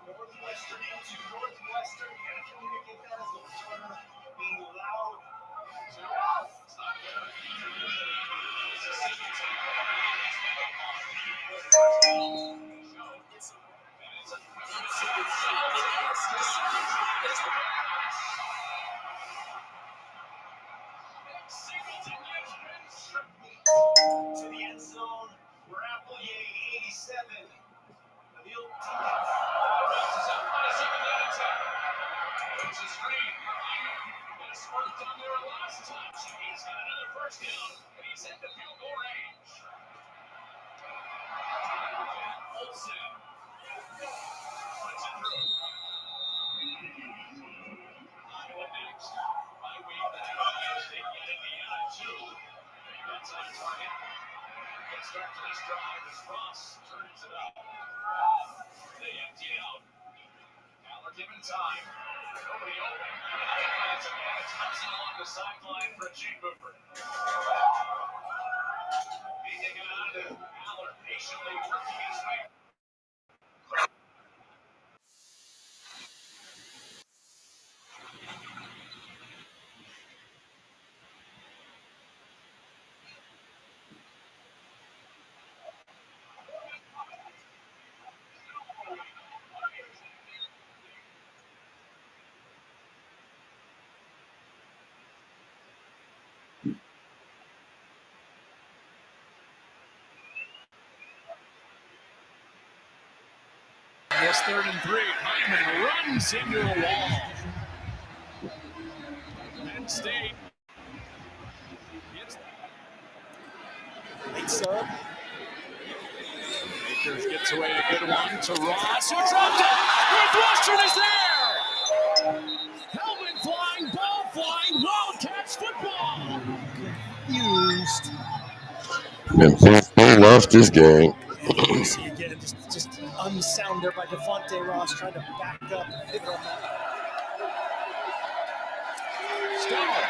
Northwestern into Northwestern. Can't communicate that as the returner being loud. To the end zone, Rappelier 87. Worked on their last touch. He's got another first down, and he's into field goal range. Olsen puts it through. Iowa next. By week, the Buckeyes take Indiana 2. That's on target. Good start to this drive as Ross turns it up. They empty it out. Now they're given time. Nobody open. It's along the sideline for Jake Booper. Being taken out of Aller patiently working his way. This 3rd and 3. Hyman runs into a wall. Penn State. Wakes up. Akers gets away a good one to Ross, who dropped it. Northwestern is there. Helmet flying, ball flying, Wildcats football. Confused. They lost this game. See again, just unsound there by Devontae Ross trying to back up and pivot on that. Stone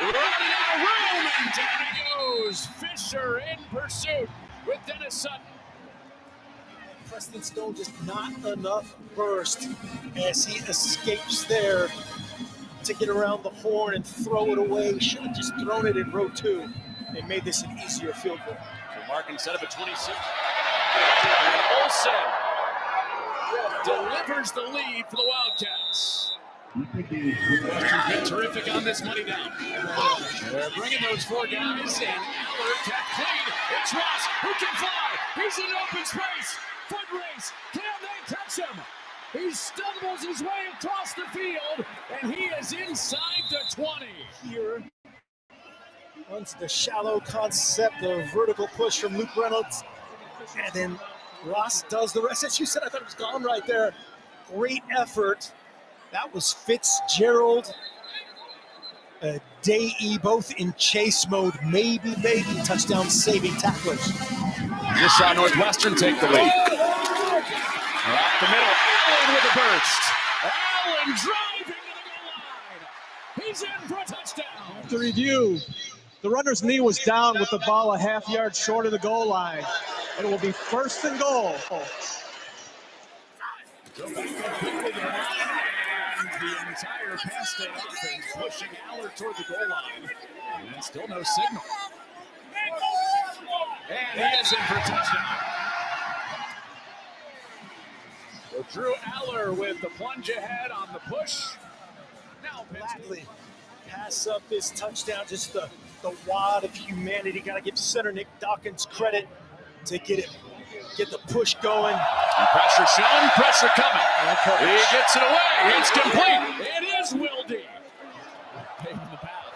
running out of room, and down he goes. Fisher in pursuit with Dennis Sutton. Preston Stone just not enough burst as he escapes there to get around the horn and throw it away. Should have just thrown it in row 2 and made this an easier field goal. So mark instead of a 26. And Olsen delivers the lead for the Wildcats. Western's been terrific on this money down. They're bringing those 4 guys, and Aller kept clean. It's Ross who can fly. He's in open space. Foot race. Can they catch him? He stumbles his way across the field, and he is inside the 20. Here runs the shallow concept of vertical push from Luke Reynolds. And then Ross does the rest. As you said, I thought it was gone right there. Great effort. That was Fitzgerald, Day both in chase mode, maybe touchdown saving tacklers. Just saw Northwestern take the lead. Off the middle, Allen with a burst. Allen driving to the goal line. He's in for a touchdown. To review, the runner's knee was down with the ball a half yard short of the goal line. It will be 1st and goal. And the entire Penn State offense pushing Aller toward the goal line. And still no signal. And he is in for a touchdown. So Drew Aller with the plunge ahead on the push. Now Gladly pass up this touchdown, just the wad of humanity. Got to give center Nick Dawkins credit to get the push going. And pressure shown, pressure coming. He gets it away. It's complete. It is Wilde. Paving the path.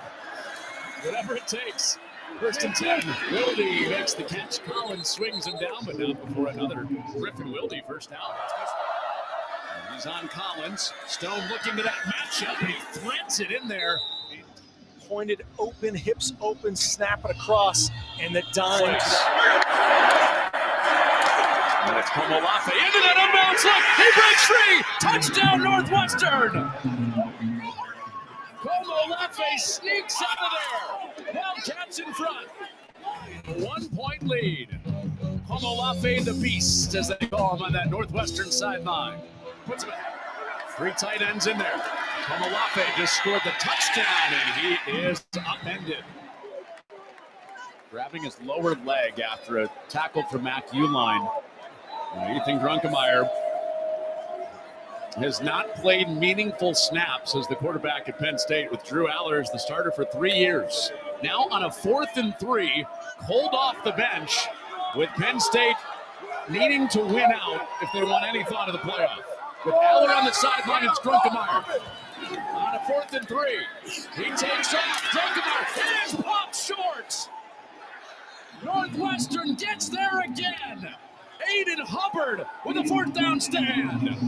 Whatever it takes. 1st and 10. Wilde makes the catch. Collins swings him down, but not before another Griffin Wilde first down. He's on Collins. Stone looking to that matchup, and he threads it in there. Pointed open, hips open, snap it across, and the dime. And it's Komolafe into that unbalanced look. He breaks free. Touchdown, Northwestern. Komolafe sneaks out of there. Wildcats in front. 1-point lead. Komolafe the Beast, as they call him on that Northwestern sideline. Puts him ahead. 3 tight ends in there. Komolafe just scored the touchdown, and he is upended. Grabbing his lower leg after a tackle from Mac Uline. Ethan Grunkemeyer has not played meaningful snaps as the quarterback at Penn State, with Drew Aller as the starter for 3 years. Now on a 4th and 3, cold off the bench, with Penn State needing to win out if they want any thought of the playoff. With Aller on the sideline, it's Grunkemeyer. On a 4th and 3, he takes off. Grunkemeyer is popped short. Northwestern gets there again. Aiden Hubbard with a 4th down stand.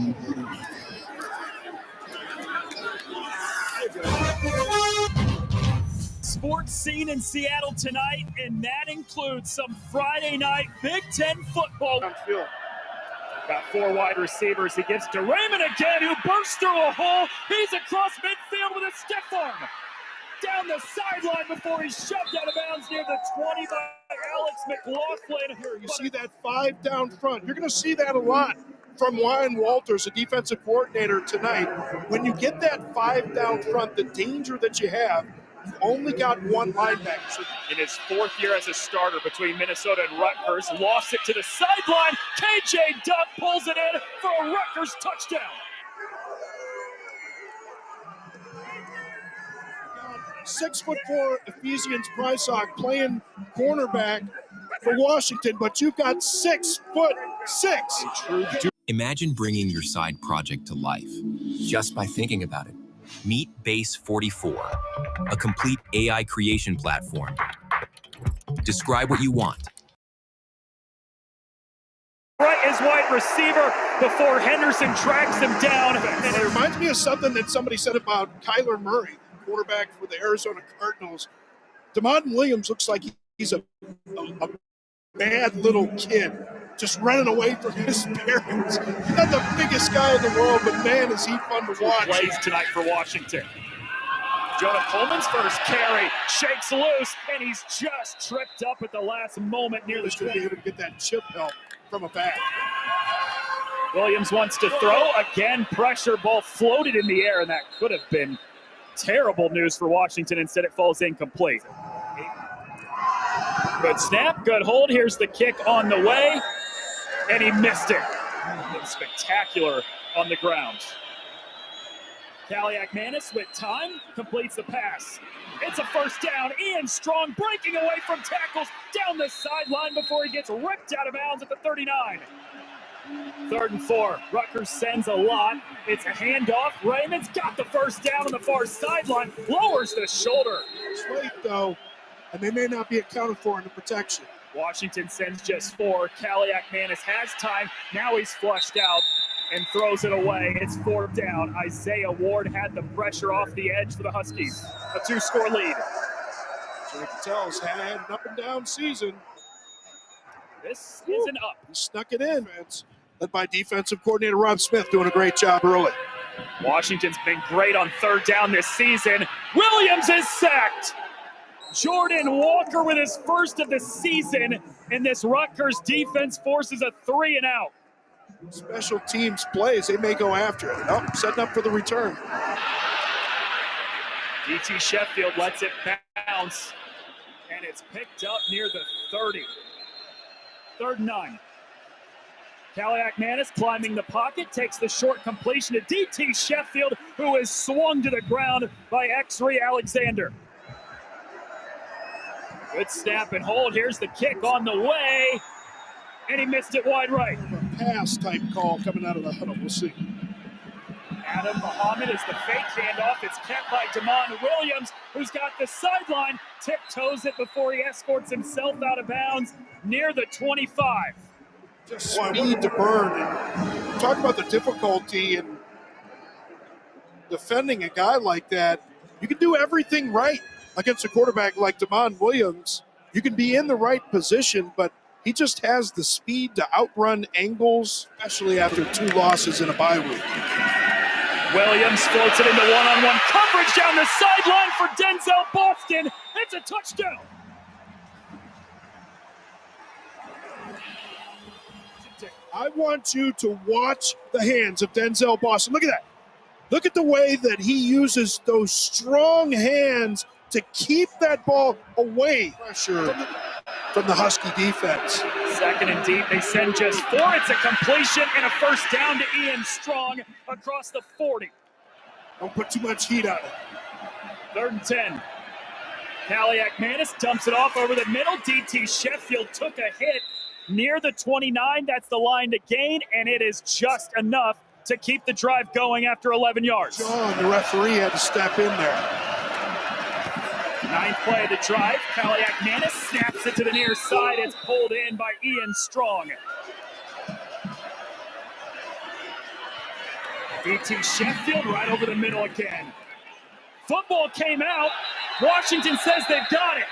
Sports scene in Seattle tonight, and that includes some Friday night Big Ten football. Got 4 wide receivers. He gives to Raymond again, who bursts through a hole. He's across midfield with a stiff arm. Down the sideline before he's shoved out of bounds near the 20 by Alex McLaughlin. Here, you see that 5 down front. You're going to see that a lot from Ryan Walters, the defensive coordinator, tonight. When you get that 5 down front, the danger that you have, you've only got 1 linebacker. In his 4th year as a starter between Minnesota and Rutgers, lost it to the sideline. KJ Duck pulls it in for a Rutgers touchdown. 6'4" Ephesians Prysock playing cornerback for Washington, but you've got 6'6". Imagine bringing your side project to life just by thinking about it. Meet Base 44, a complete AI creation platform. Describe what you want. Right as wide receiver before Henderson tracks him down. And it reminds me of something that somebody said about Kyler Murray, quarterback for the Arizona Cardinals. Damon Williams looks like he's a bad little kid, just running away from his parents. He's not the biggest guy in the world, but man, is he fun to watch. Plays tonight for Washington. Jonah Coleman's first carry shakes loose, and he's just tripped up at the last moment near the He's going to be able to get that chip help from a back. Williams wants to throw. Again, pressure ball floated in the air, and that could have been terrible news for Washington. Instead, it falls incomplete. Good snap, good hold. Here's the kick on the way, and he missed it. It's spectacular on the ground. Kaliakmanis with time completes the pass. It's a first down. Ian Strong breaking away from tackles down the sideline before he gets ripped out of bounds at the 39. 3rd and 4. Rutgers sends a lot. It's a handoff. Raymond's got the first down on the far sideline. Lowers the shoulder. It's late, though, and they may not be accounted for in the protection. Washington sends just 4. Kaliakmanis has time. Now he's flushed out and throws it away. It's 4th down. Isaiah Ward had the pressure off the edge for the Huskies. A 2-score lead. Jake Tell's had an up-and-down season. This is an up. He snuck it in. It's led by defensive coordinator Rob Smith, doing a great job early. Washington's been great on 3rd down this season. Williams is sacked. Jordan Walker with his first of the season, and this Rutgers defense forces a 3-and-out. Special teams plays, they may go after it. Oh, setting up for the return. DT Sheffield lets it bounce, and it's picked up near the 30. 3rd and 9. Kaliakmanis climbing the pocket, takes the short completion to DT Sheffield, who is swung to the ground by X-Ray Alexander. Good snap and hold. Here's the kick on the way, and he missed it wide right. Pass type call coming out of the huddle. We'll see. Adam Muhammad is the fake handoff. It's kept by Damon Williams, who's got the sideline, tiptoes it before he escorts himself out of bounds near the 25. Just speed to burn. And talk about the difficulty in defending a guy like that. You can do everything right against a quarterback like Damon Williams. You can be in the right position, but he just has the speed to outrun angles, especially after 2 losses in a bye week. Williams floats it into one-on-one coverage down the sideline for Denzel Boston. It's a touchdown. I want you to watch the hands of Denzel Boston. Look at that. Look at the way that he uses those strong hands to keep that ball away from the Husky defense. Second and deep, they send just 4. It's a completion and a first down to Ian Strong across the 40. Don't put too much heat on it. 3rd and 10. Kaliak-Manis dumps it off over the middle. DT Sheffield took a hit near the 29. That's the line to gain, and it is just enough to keep the drive going after 11 yards. John, the referee, had to step in there. 9th play of the drive. Kaliak-Manis snaps it to the near side. It's pulled in by Ian Strong. DT Sheffield right over the middle again. Football came out. Washington says they've got it.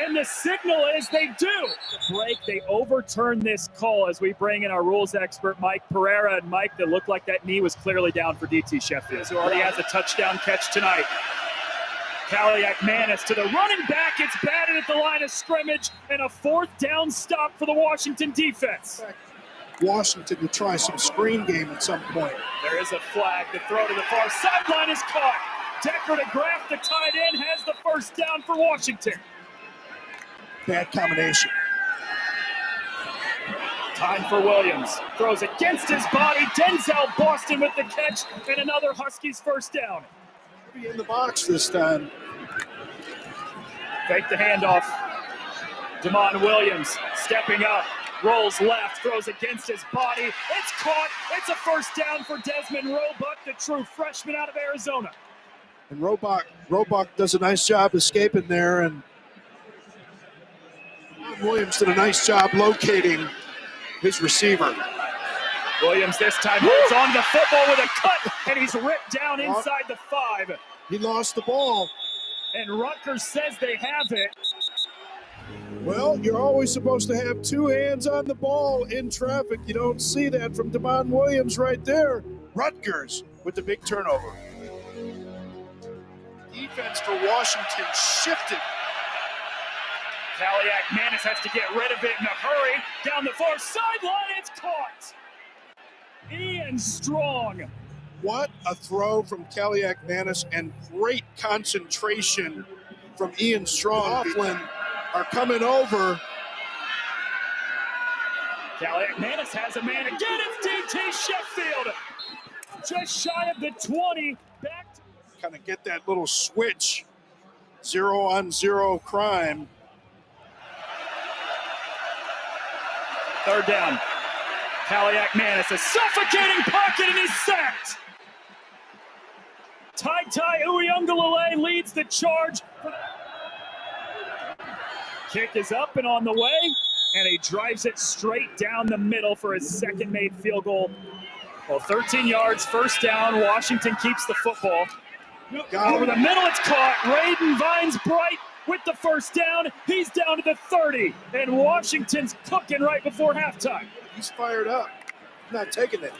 And the signal is they do. The break, they overturn this call as we bring in our rules expert, Mike Pereira. And Mike, that looked like that knee was clearly down for DT Sheffield, who already has a touchdown catch tonight. Kaliak-Manis to the running back. It's batted at the line of scrimmage, and a 4th down stop for the Washington defense. Washington to try some screen game at some point. There is a flag. The throw to the far sideline is caught. Decker to Graff, the tight end, has the first down for Washington. Bad combination. Time for Williams. Throws against his body. Denzel Boston with the catch, and another Huskies first down. In the box this time. Fake the handoff. Damon Williams stepping up. Rolls left, throws against his body. It's caught. It's a first down for Desmond Roebuck, the true freshman out of Arizona. And Roebuck does a nice job escaping there, and Williams did a nice job locating his receiver. Williams this time holds on to the football with a cut, and he's ripped down inside the 5. He lost the ball. And Rutgers says they have it. Well, you're always supposed to have 2 hands on the ball in traffic. You don't see that from Damon Williams right there. Rutgers with the big turnover. Defense for Washington shifted. Kaliak-Manis has to get rid of it in a hurry. Down the far sideline, it's caught. Ian Strong. What a throw from Kaliak-Manis, and great concentration from Ian Strong. Coughlin are coming over. Kaliak-Manis has a man again. It's DT Sheffield. Just shy of the 20. Back to kind of get that little switch. 0-on-0 crime. 3rd down. Kaliak-Manis, a suffocating pocket, and he's sacked. Tai Uyunglele leads the charge. Kick is up and on the way, and he drives it straight down the middle for his second made field goal. Well, 13 yards, first down. Washington keeps the football. Over the middle, it's caught. Raiden Vines Bright with the first down. He's down to the 30, and Washington's cooking right before halftime. He's fired up. Not taking it.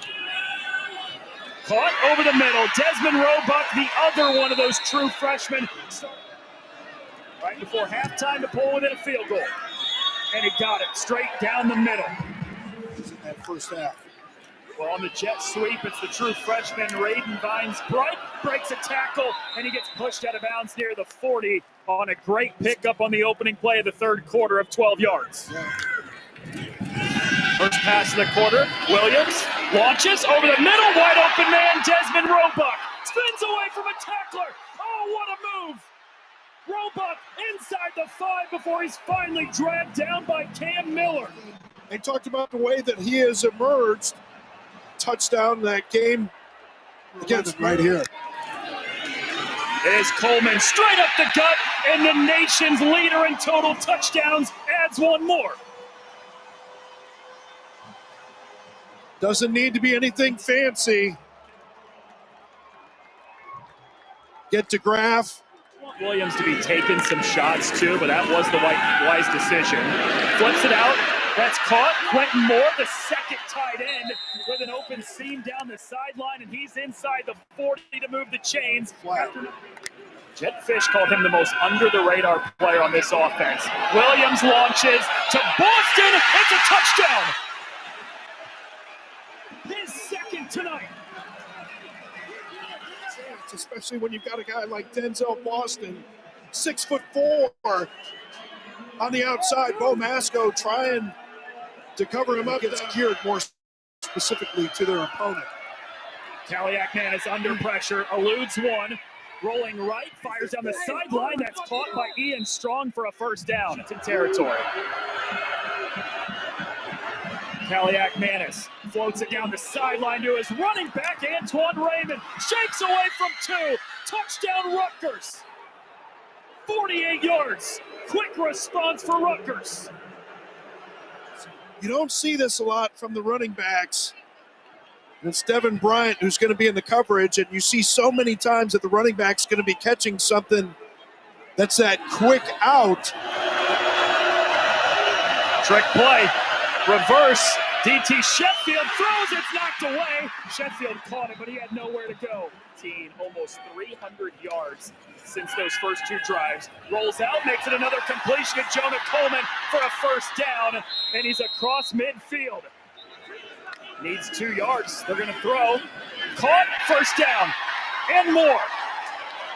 Caught over the middle. Desmond Roebuck, the other one of those true freshmen. Right before halftime to pull within a field goal. And he got it straight down the middle. In that first half. Well, on the jet sweep, it's the true freshman, Raiden Vines Bright, breaks a tackle, and he gets pushed out of bounds near the 40 on a great pickup on the opening play of the 3rd quarter of 12 yards. Yeah. First pass of the quarter, Williams launches over the middle, wide open man, Desmond Roebuck, spins away from a tackler. Oh, what a move! Roebuck inside the 5 before he's finally dragged down by Cam Miller. They talked about the way that he has emerged. Touchdown that game against right here. It is Coleman straight up the gut, and the nation's leader in total touchdowns adds one more. Doesn't need to be anything fancy. Get to Graff. Williams to be taking some shots too, but that was the wise decision. Flips it out. That's caught. Quentin Moore, the second tight end, with an open seam down the sideline, and he's inside the 40 to move the chains. Jetfish called him the most under-the-radar player on this offense. Williams launches to Boston. It's a touchdown. His second tonight. Especially when you've got a guy like Denzel Boston, 6'4", on the outside. Bo Masco trying to cover him up. Gets geared more specifically to their opponent. Kaliakman is under pressure, eludes one. Rolling right, fires down the sideline. That's caught by Ian Strong for a first down. It's in territory. Kaliakmanis floats it down the sideline to his running back, Antoine Raymond. Shakes away from two. Touchdown, Rutgers. 48 yards. Quick response for Rutgers. You don't see this a lot from the running backs. It's Devin Bryant who's going to be in the coverage, and you see so many times that the running back's going to be catching something that's that quick out. Trick play, reverse, DT Sheffield throws, it's knocked away. Sheffield caught it, but he had nowhere to go. Almost 300 yards since those first two drives. Rolls out, makes it another completion to Jonah Coleman for a first down, and he's across midfield. Needs 2 yards. They're going to throw. Caught. First down. And more.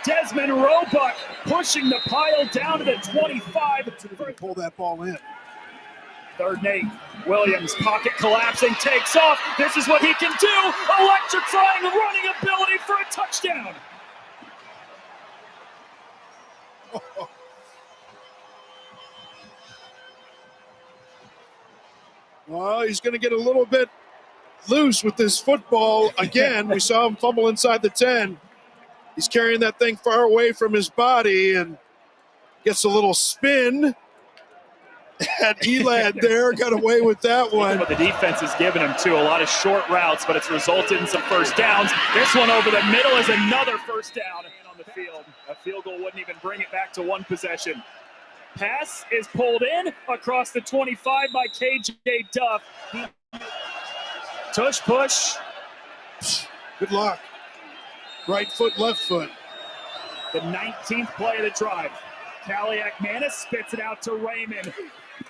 Desmond Roebuck pushing the pile down to the 25. Pull that ball in. 3rd and 8. Williams, pocket collapsing, takes off. This is what he can do. Electrifying running ability for a touchdown. Well, he's going to get a little bit loose with this football again. We saw him fumble inside the 10. He's carrying that thing far away from his body and gets a little spin. And Elad there got away with that one. What the defense has given him too, a lot of short routes, but it's resulted in some first downs. This one over the middle is another first down on the field. A field goal wouldn't even bring it back to one possession. Pass is pulled in across the 25 by KJ Duff. Tush push. Good luck. Right foot, left foot. The 19th play of the drive. Kaliakmanis spits it out to Raymond.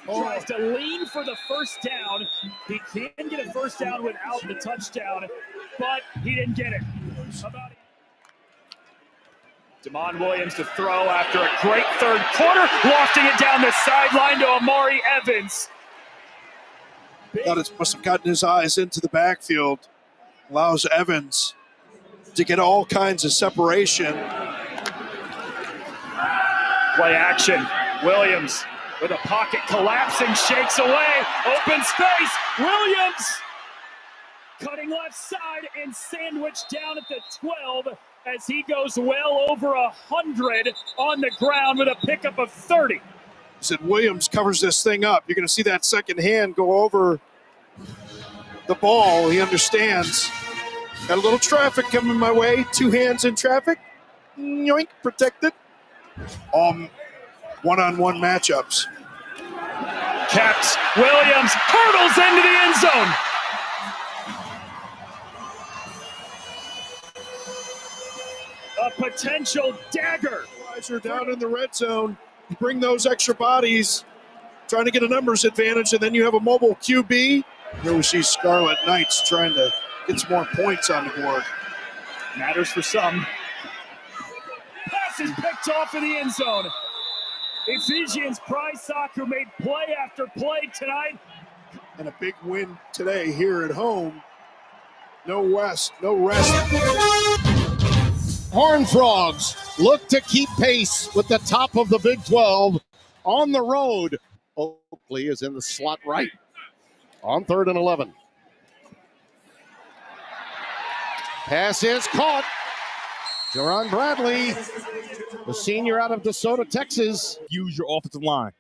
Tries to lean for the first down. He can get a first down without the touchdown, but he didn't get it. Damon Williams to throw after a great third quarter, lofting it down the sideline to Amari Evans. Must have gotten his eyes into the backfield. Allows Evans to get all kinds of separation. Play action. Williams with a pocket collapsing, shakes away. Open space. Williams cutting left side and sandwiched down at the 12 as he goes well over 100 on the ground with a pickup of 30. Said Williams covers this thing up. You're going to see that second hand go over the ball. He understands. Got a little traffic coming my way. 2 hands in traffic. Yoink, protected. One-on-one matchups. Caps. Williams hurdles into the end zone. A potential dagger. Down in the red zone. You bring those extra bodies, trying to get a numbers advantage, and then you have a mobile QB. Here we see Scarlet Knights trying to get some more points on the board. Matters for some. Pass is picked off in the end zone. Ephesians Prize Soccer made play after play tonight. And a big win today here at home. No rest. Horned Frogs look to keep pace with the top of the Big 12 on the road. Oakley is in the slot right on 3rd and 11. Pass is caught. Jerron Bradley, the senior out of DeSoto, Texas. Use your offensive line.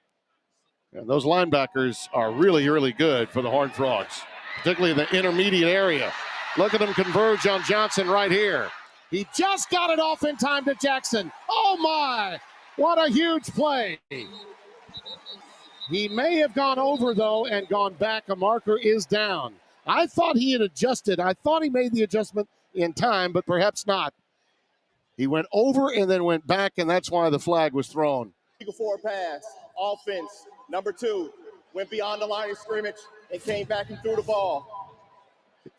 And those linebackers are really, really good for the Horned Frogs, particularly in the intermediate area. Look at them converge on Johnson right here. He just got it off in time to Jackson. Oh, my. What a huge play. He may have gone over, though, and gone back. A marker is down. I thought he had adjusted. I thought he made the adjustment in time, but perhaps not. He went over and then went back, and that's why the flag was thrown. Eagle forward pass, offense, number 2, went beyond the line of scrimmage and came back and threw the ball.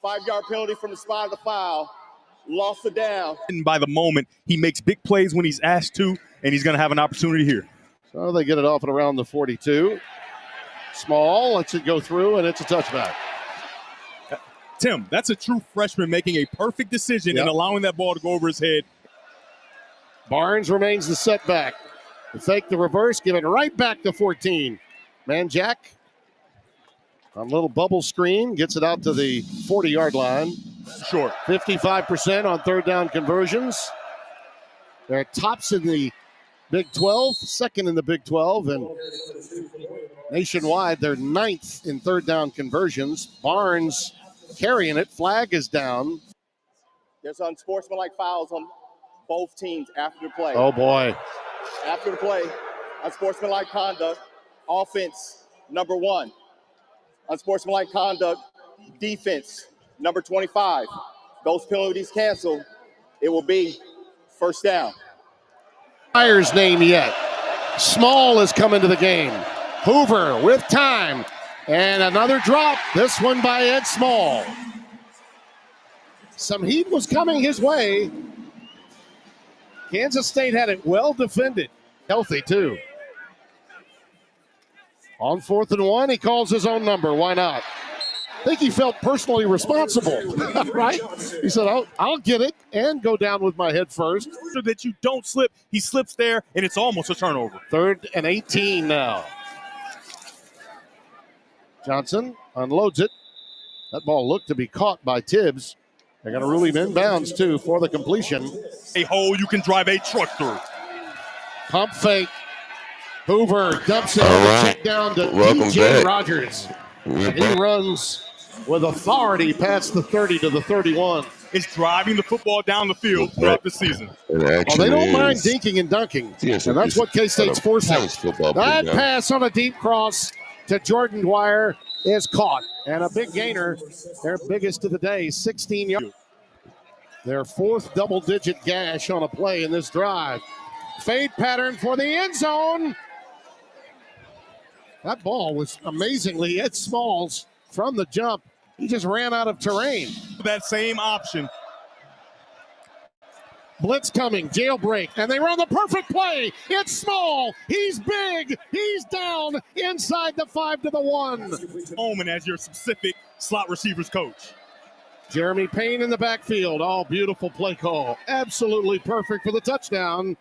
5-yard penalty from the spot of the foul, lost it down. And by the moment, he makes big plays when he's asked to, and he's going to have an opportunity here. So they get it off at around the 42. Small, lets it go through, and it's a touchback. Tim, that's a true freshman making a perfect decision and allowing that ball to go over his head. Barnes remains the setback. The fake the reverse, give it right back to 14. Manjack on a little bubble screen, gets it out to the 40-yard line. Short. 55% on third down conversions. They're tops in the Big 12, second in the Big 12, and nationwide they're 9th in third down conversions. Barnes carrying it. Flag is down. There's unsportsmanlike fouls on both teams after the play. Oh, boy. After the play, unsportsmanlike conduct, offense, number 1. Unsportsmanlike conduct, defense, number 25. Those penalties canceled. It will be first down. Fire's name yet. Small is coming to the game. Hoover with time. And another drop. This one by Ed Small. Some heat was coming his way. Kansas State had it well defended. Healthy, too. On 4th and 1, he calls his own number. Why not? I think he felt personally responsible, right? He said, I'll get it and go down with my head first. So that you don't slip. He slips there, and it's almost a turnover. 3rd and 18 now. Johnson unloads it. That ball looked to be caught by Tibbs. They're going to rule him inbounds, too, for the completion. A hole you can drive a truck through. Pump fake. Hoover dumps it. Check down to DJ Rogers. And he runs with authority past the 30 to the 31. It's driving the football down the field throughout the season. Well, they don't mind dinking and dunking, and that's what K-State's forcing. That pass on a deep cross to Jordan Dwyer is caught. And a big gainer, their biggest of the day, 16 yards. Their 4th double-digit gash on a play in this drive. Fade pattern for the end zone. That ball was amazingly Ed Smalls from the jump. He just ran out of terrain. That same option. Blitz coming, jailbreak, and they run the perfect play. It's Small. He's big. He's down inside the 5 to the 1. Moment as your specific slot receivers coach. Jeremy Payne in the backfield. Oh, beautiful play call. Absolutely perfect for the touchdown.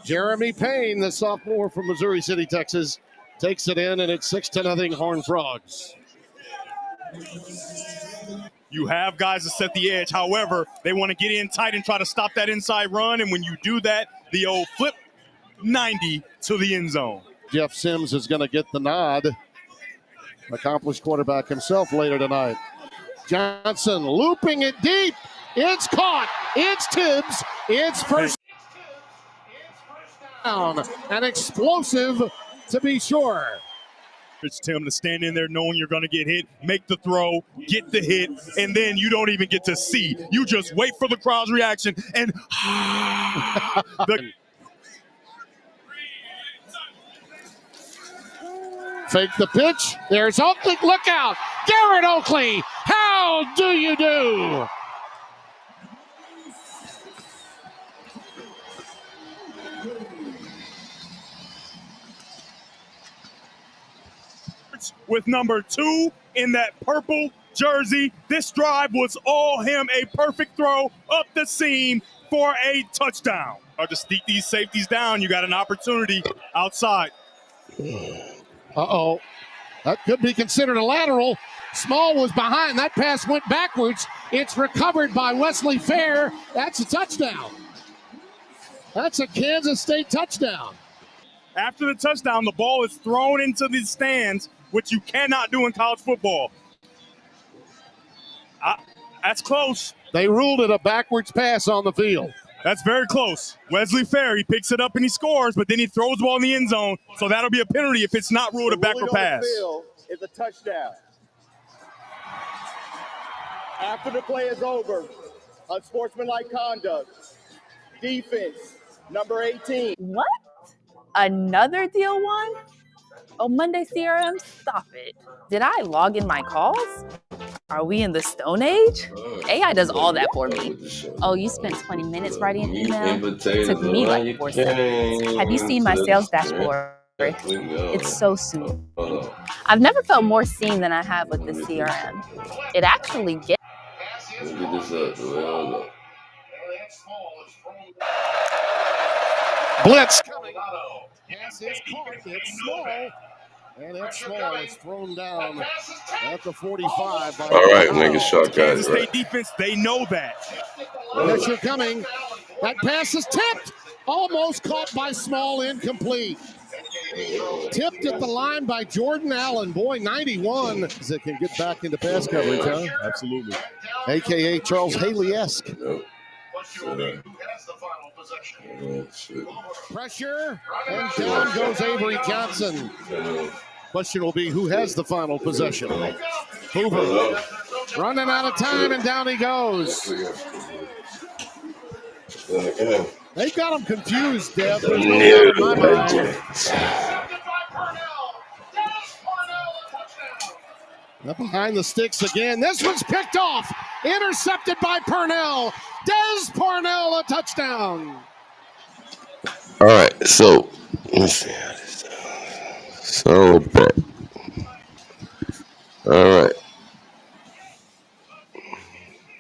Jeremy Payne, the sophomore from Missouri City, Texas, takes it in, and it's 6-0 Horned Frogs. You have guys to set the edge. However, they want to get in tight and try to stop that inside run. And when you do that, the old flip 90 to the end zone. Jeff Sims is going to get the nod. Accomplished quarterback himself later tonight. Johnson looping it deep. It's caught. It's Tibbs. It's first down. An explosive to be sure. It's Tim to stand in there knowing you're going to get hit, make the throw, get the hit, and then you don't even get to see. You just wait for the crowd's reaction and fake the pitch. There's Oakley. Look out. Garrett Oakley. How do you do? With number 2 in that purple jersey. This drive was all him. A perfect throw up the seam for a touchdown. Or to sneak these safeties down, you got an opportunity outside. Uh-oh. That could be considered a lateral. Small was behind. That pass went backwards. It's recovered by Wesley Fair. That's a touchdown. That's a Kansas State touchdown. After the touchdown, the ball is thrown into the stands, which you cannot do in college football. That's close. They ruled it a backwards pass on the field. That's very close. Wesley Fair, he picks it up and he scores, but then he throws the ball in the end zone, so that'll be a penalty if it's not ruled a backward pass. It's a touchdown. After the play is over, unsportsmanlike conduct, defense, number 18. What? Another deal one? Oh, Monday CRM, stop it. Did I log in my calls? Are we in the Stone Age? AI does all that for me. Oh, you spent 20 minutes writing an email? It took me like 4 seconds. Have you seen my sales dashboard? It's so sweet. I've never felt more seen than I have with the CRM. It actually gets... Get this up. Blitz coming. Pass is caught. It's small. And it's small. It's thrown down at the 45. All right, make a shot, guys. Kansas State defense, they know that. Pressure coming. That pass is tipped. Almost caught by Small, incomplete. Tipped at the line by Jordan Allen. Boy, 91. That can get back into pass coverage, huh? Absolutely. AKA Charles Haley-esque. Pressure, and down goes Avery Johnson. Question will be, who has the final possession? Hoover running out of time, and down he goes. They got him confused, Deb. There's no doubt in my mind. Up behind the sticks again. This one's picked off. Intercepted by Purnell. Des Purnell, a touchdown. All right, so let's see how this sounds. So bad. All right.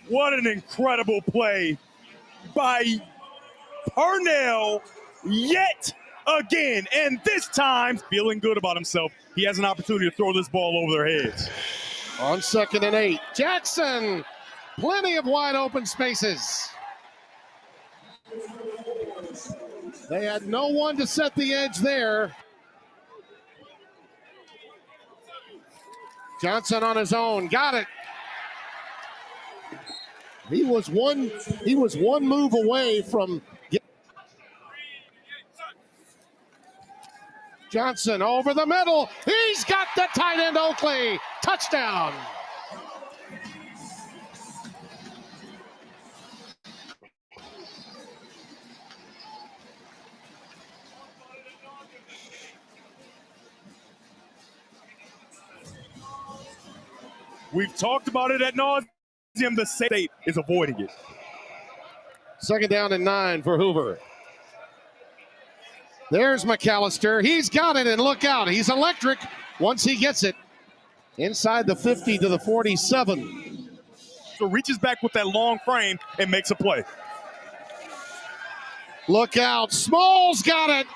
What an incredible play by Purnell yet again. And this time, feeling good about himself. He has an opportunity to throw this ball over their heads. On 2nd and 8. Jackson. Plenty of wide open spaces. They had no one to set the edge there. Johnson on his own. Got it. He was one move away from Johnson over the middle. He's got the tight end Oakley. Touchdown. We've talked about it at nauseam. The state is avoiding it. 2nd down and 9 for Hoover. There's McAllister. He's got it, and look out. He's electric once he gets it. Inside the 50 to the 47. So reaches back with that long frame and makes a play. Look out. Small's got it.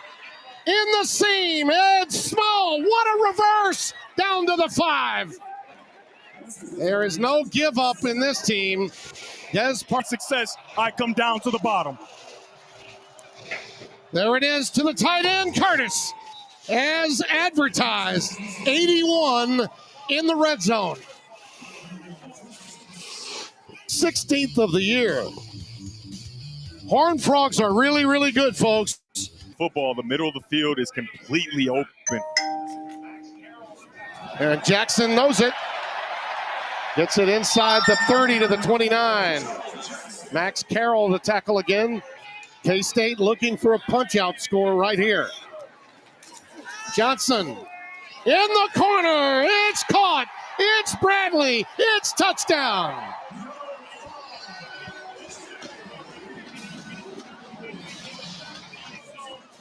In the seam. It's Small. What a reverse. Down to the 5. There is no give up in this team. Yes, part success. I come down to the bottom. There it is to the tight end, Curtis. As advertised, 81 in the red zone. 16th of the year. Horned Frogs are really, really good, folks. Football, the middle of the field is completely open. And Jackson knows it. Gets it inside the 30 to the 29. Max Carroll the tackle again. K-State looking for a punch-out score right here. Johnson in the corner. It's caught. It's Bradley. It's touchdown.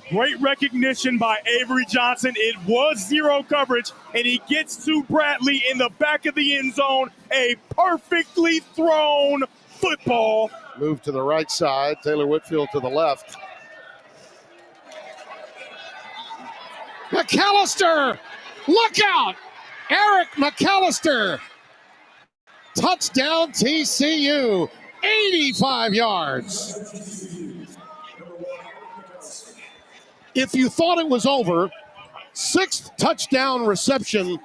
Great recognition by Avery Johnson. It was zero coverage, and he gets to Bradley in the back of the end zone. A perfectly thrown football. Move to the right side. Taylor Whitfield to the left. McAllister, look out. Eric McAllister. Touchdown TCU. 85 yards. If you thought it was over, 6th touchdown reception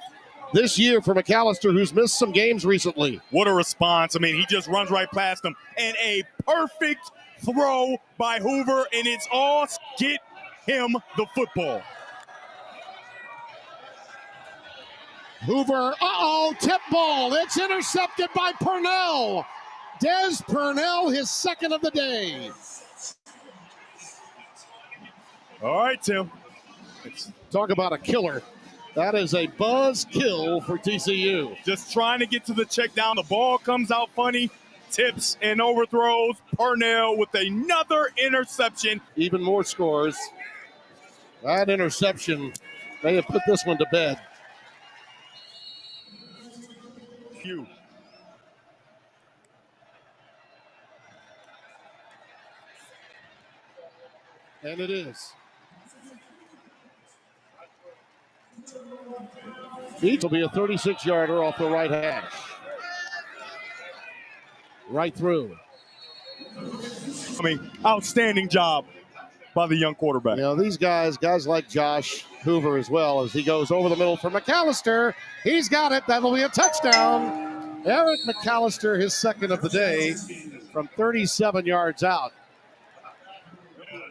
this year for McAllister, who's missed some games recently. What a response. I mean, he just runs right past him. And a perfect throw by Hoover, and it's all get him the football. Hoover, tip ball. It's intercepted by Purnell. Des Purnell, his 2nd of the day. All right, Tim. Talk about a killer. That is a buzz kill for TCU. Just trying to get to the check down. The ball comes out funny. Tips and overthrows. Purnell with another interception. Even more scores. That interception may have put this one to bed. Hugh. And it is. Each will be a 36-yarder off the right hash. Right through. I mean, outstanding job by the young quarterback. You know, these guys like Josh Hoover as well, as he goes over the middle for McAllister. He's got it. That'll be a touchdown. Eric McAllister, his second of the day from 37 yards out.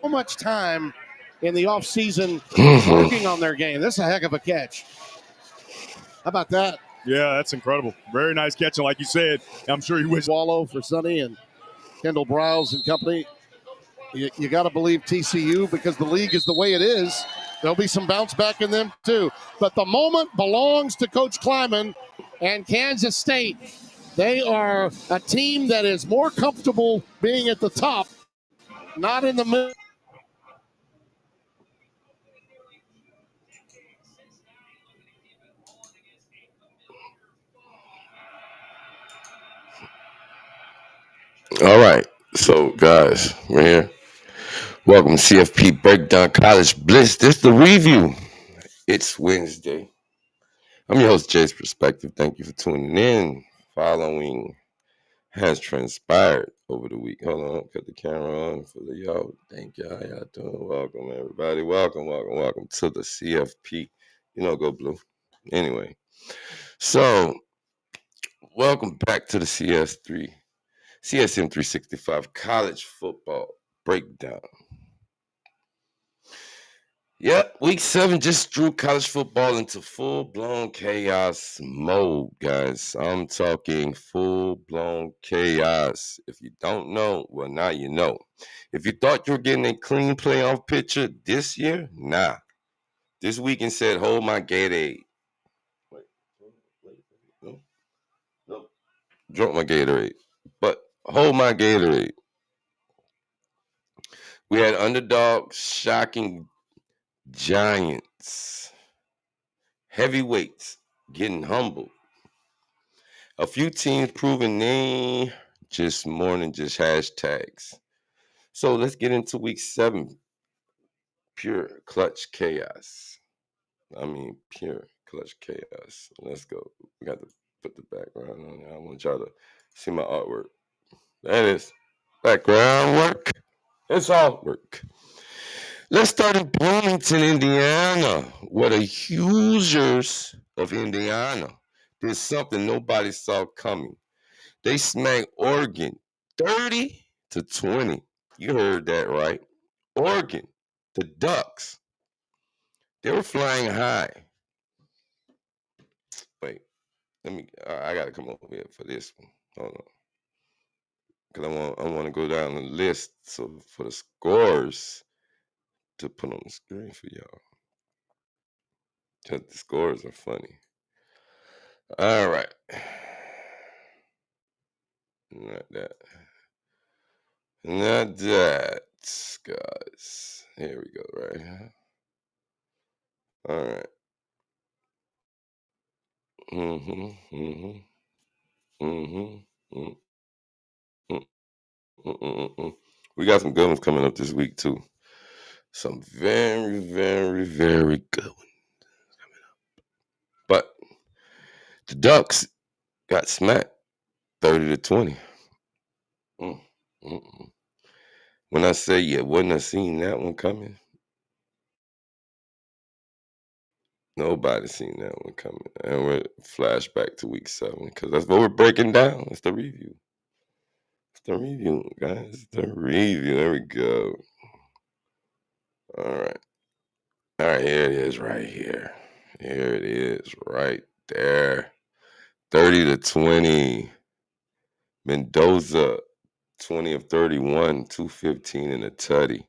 So much time in the offseason working on their game. This is a heck of a catch. How about that? Yeah, that's incredible. Very nice catch. And like you said, I'm sure you wish. Wallow for Sonny and Kendall Browse and company. You got to believe TCU because the league is the way it is. There'll be some bounce back in them too. But the moment belongs to Coach Kleiman and Kansas State. They are a team that is more comfortable being at the top, not in the middle. All right. So, guys, we're here. Welcome to CFP Breakdown College Blitz. This is the review. It's Wednesday. I'm your host, Jay's Perspective. Thank you for tuning in. Following has transpired over the week. Hold on, put the camera on for the y'all. Thank y'all. How y'all doing? Welcome, everybody. Welcome to the CFP. You know, go blue. Anyway, so welcome back to the CSM365 College Football Breakdown. Yep, week 7 just threw college football into full-blown chaos mode, guys. I'm talking full-blown chaos. If you don't know, well, now you know. If you thought you were getting a clean playoff picture this year, nah. This weekend said, hold my Gatorade. Wait. No. Drunk my Gatorade. But hold my Gatorade. We had underdogs, shocking giants, heavyweights getting humbled. A few teams proving they just more than just hashtags. So let's get into week 7. Pure clutch chaos. Pure clutch chaos. Let's go. We got to put the background on there. I want y'all to see my artwork. That is background work. It's artwork. Let's start in Bloomington, Indiana, where the Hoosiers of Indiana did something nobody saw coming. They smacked Oregon 30-20. You heard that right. Oregon, the Ducks. They were flying high. Wait, I got to come over here for this one. Hold on. Because I want to go down the list so for the scores to put on the screen for y'all. Because the scores are funny. All right. Not that, guys. Here we go, right? All right. We got some good ones coming up this week, too. Some very, very, very good ones coming up. But the Ducks got smacked 30-20. When I say you wouldn't have seen that one coming, nobody seen that one coming. And we're flashback to week 7 because that's what we're breaking down. It's the review. It's the review, guys. It's the review. There we go. All right. Here it is right here. Here it is right there. 30-20. Mendoza, 20 of 31, 215 and a tutty.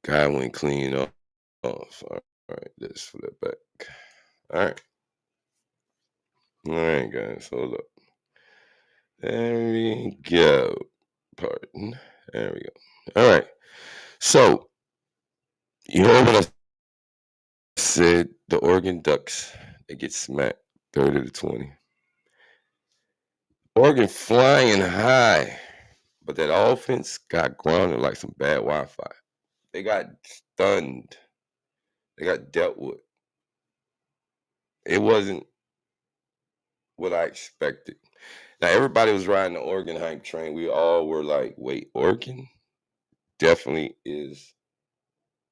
Guy went clean off. All right, let's flip back. All right, guys, hold up. There we go. Pardon. There we go. All right. So, you heard what I said. The Oregon Ducks, they get smacked 30-20. Oregon flying high, but that offense got grounded like some bad Wi-Fi. They got stunned. They got dealt with. It wasn't what I expected. Now, everybody was riding the Oregon hype train. We all were like, wait, Oregon definitely is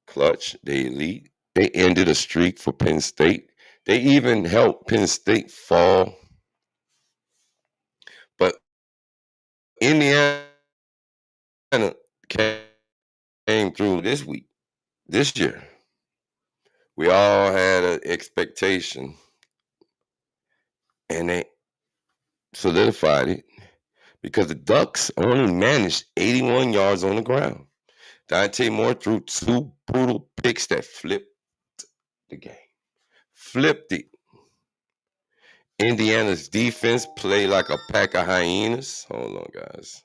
clutch. They elite. They ended a streak for Penn State. They even helped Penn State fall. But Indiana came through this year. We all had an expectation, and they solidified it because the Ducks only managed 81 yards on the ground. Dante Moore threw 2 brutal picks that flipped the game. Flipped it. Indiana's defense played like a pack of hyenas. Hold on, guys.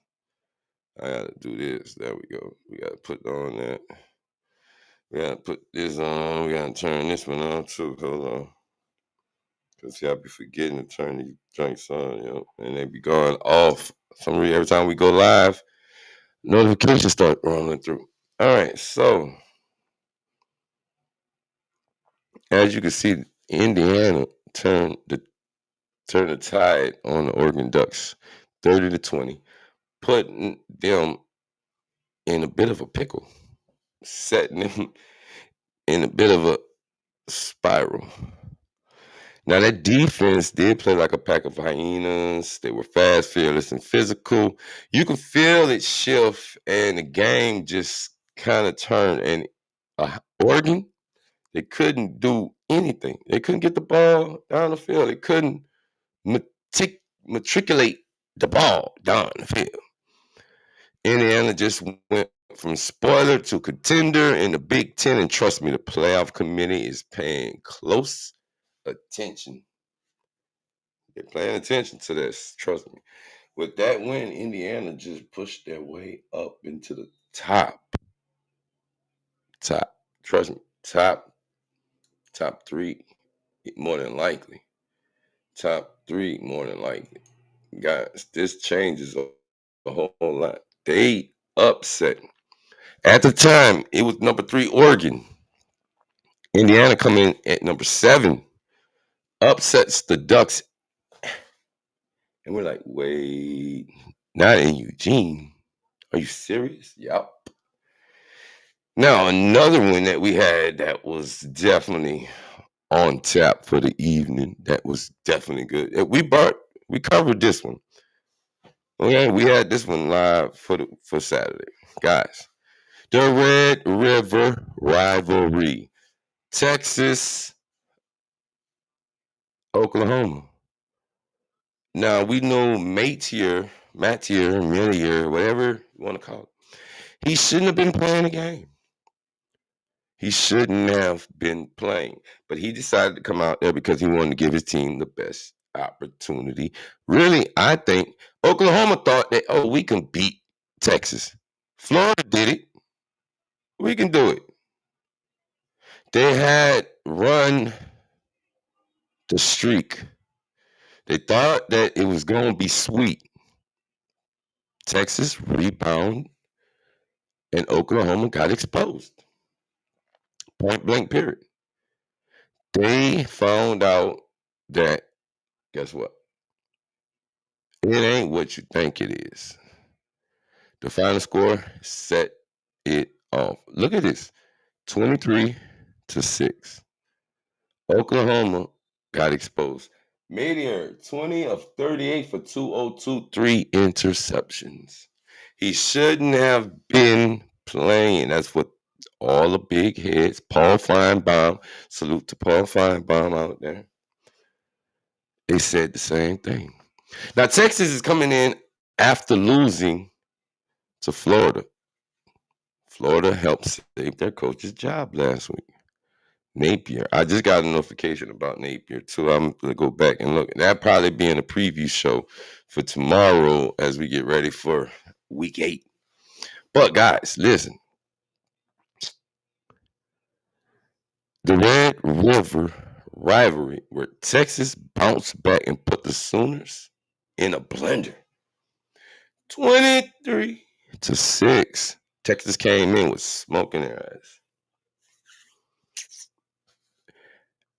I gotta do this. There we go. We gotta put on that. We gotta put this on. We gotta turn this one on too. Hold on. Because y'all be forgetting to turn these drinks on, you know, and they be going off. Some reason, every time we go live, notifications start rolling through. All right, so as you can see, Indiana turned the tide on the Oregon Ducks, 30-20, putting them in a bit of a pickle, setting them in a bit of a spiral. Now, that defense did play like a pack of hyenas. They were fast, fearless, and physical. You could feel it shift, and the game just kind of turned. And Oregon, they couldn't do anything. They couldn't get the ball down the field. They couldn't matriculate the ball down the field. Indiana just went from spoiler to contender in the Big Ten, and trust me, the playoff committee is paying close attention. They're paying attention to this, trust me. With that win, Indiana just pushed their way up into the top. Trust me, top 3, more than likely. Top 3, more than likely. Guys, this changes a whole lot. They upset. At the time, it was number 3 Oregon. Indiana coming in at number 7. Upsets the Ducks. And we're like, wait, not in Eugene. Are you serious? Yep. Now, another one that we had that was definitely on tap for the evening. That was definitely good. We covered this one. Okay, we had this one live for Saturday. Guys, the Red River rivalry. Texas, Oklahoma. Now, we know Matier, whatever you want to call it, he shouldn't have been playing the game. He shouldn't have been playing. But he decided to come out there because he wanted to give his team the best opportunity. Really, I think Oklahoma thought that, we can beat Texas. Florida did it. We can do it. They had run the streak. They thought that it was going to be sweet. Texas rebound, and Oklahoma got exposed. Point blank, period. They found out that, guess what? It ain't what you think it is. The final score set it off. Look at this, 23-6. Oklahoma got exposed. Madier, 20 of 38 for 202, 3 interceptions. He shouldn't have been playing. That's what all the big heads, Paul Feinbaum, salute to Paul Feinbaum out there. They said the same thing. Now, Texas is coming in after losing to Florida. Florida helped save their coach's job last week. Napier. I just got a notification about Napier too. I'm gonna go back and look. That'll probably be in a preview show for tomorrow as we get ready for week 8. But guys, listen. The Red River rivalry where Texas bounced back and put the Sooners in a blender. 23-6. Texas came in with smoke in their eyes.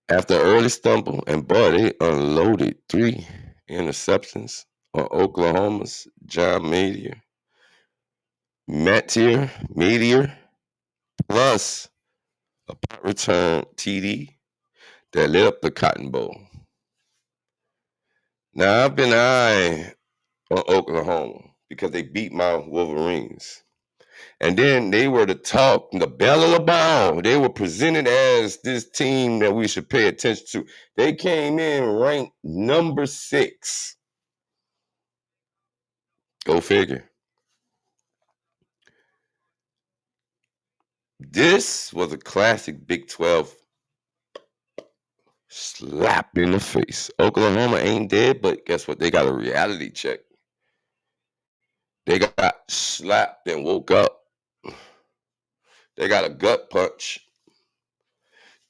After an early stumble, and boy, they unloaded 3 interceptions on Oklahoma's John Meteor, plus a punt return TD that lit up the Cotton Bowl. Now, I've been eyeing on Oklahoma because they beat my Wolverines. And then they were the belle of the ball. They were presented as this team that we should pay attention to. They came in ranked number 6. Go figure. This was a classic Big 12 slap in the face. Oklahoma ain't dead, but guess what? They got a reality check. They got slapped and woke up. They got a gut punch.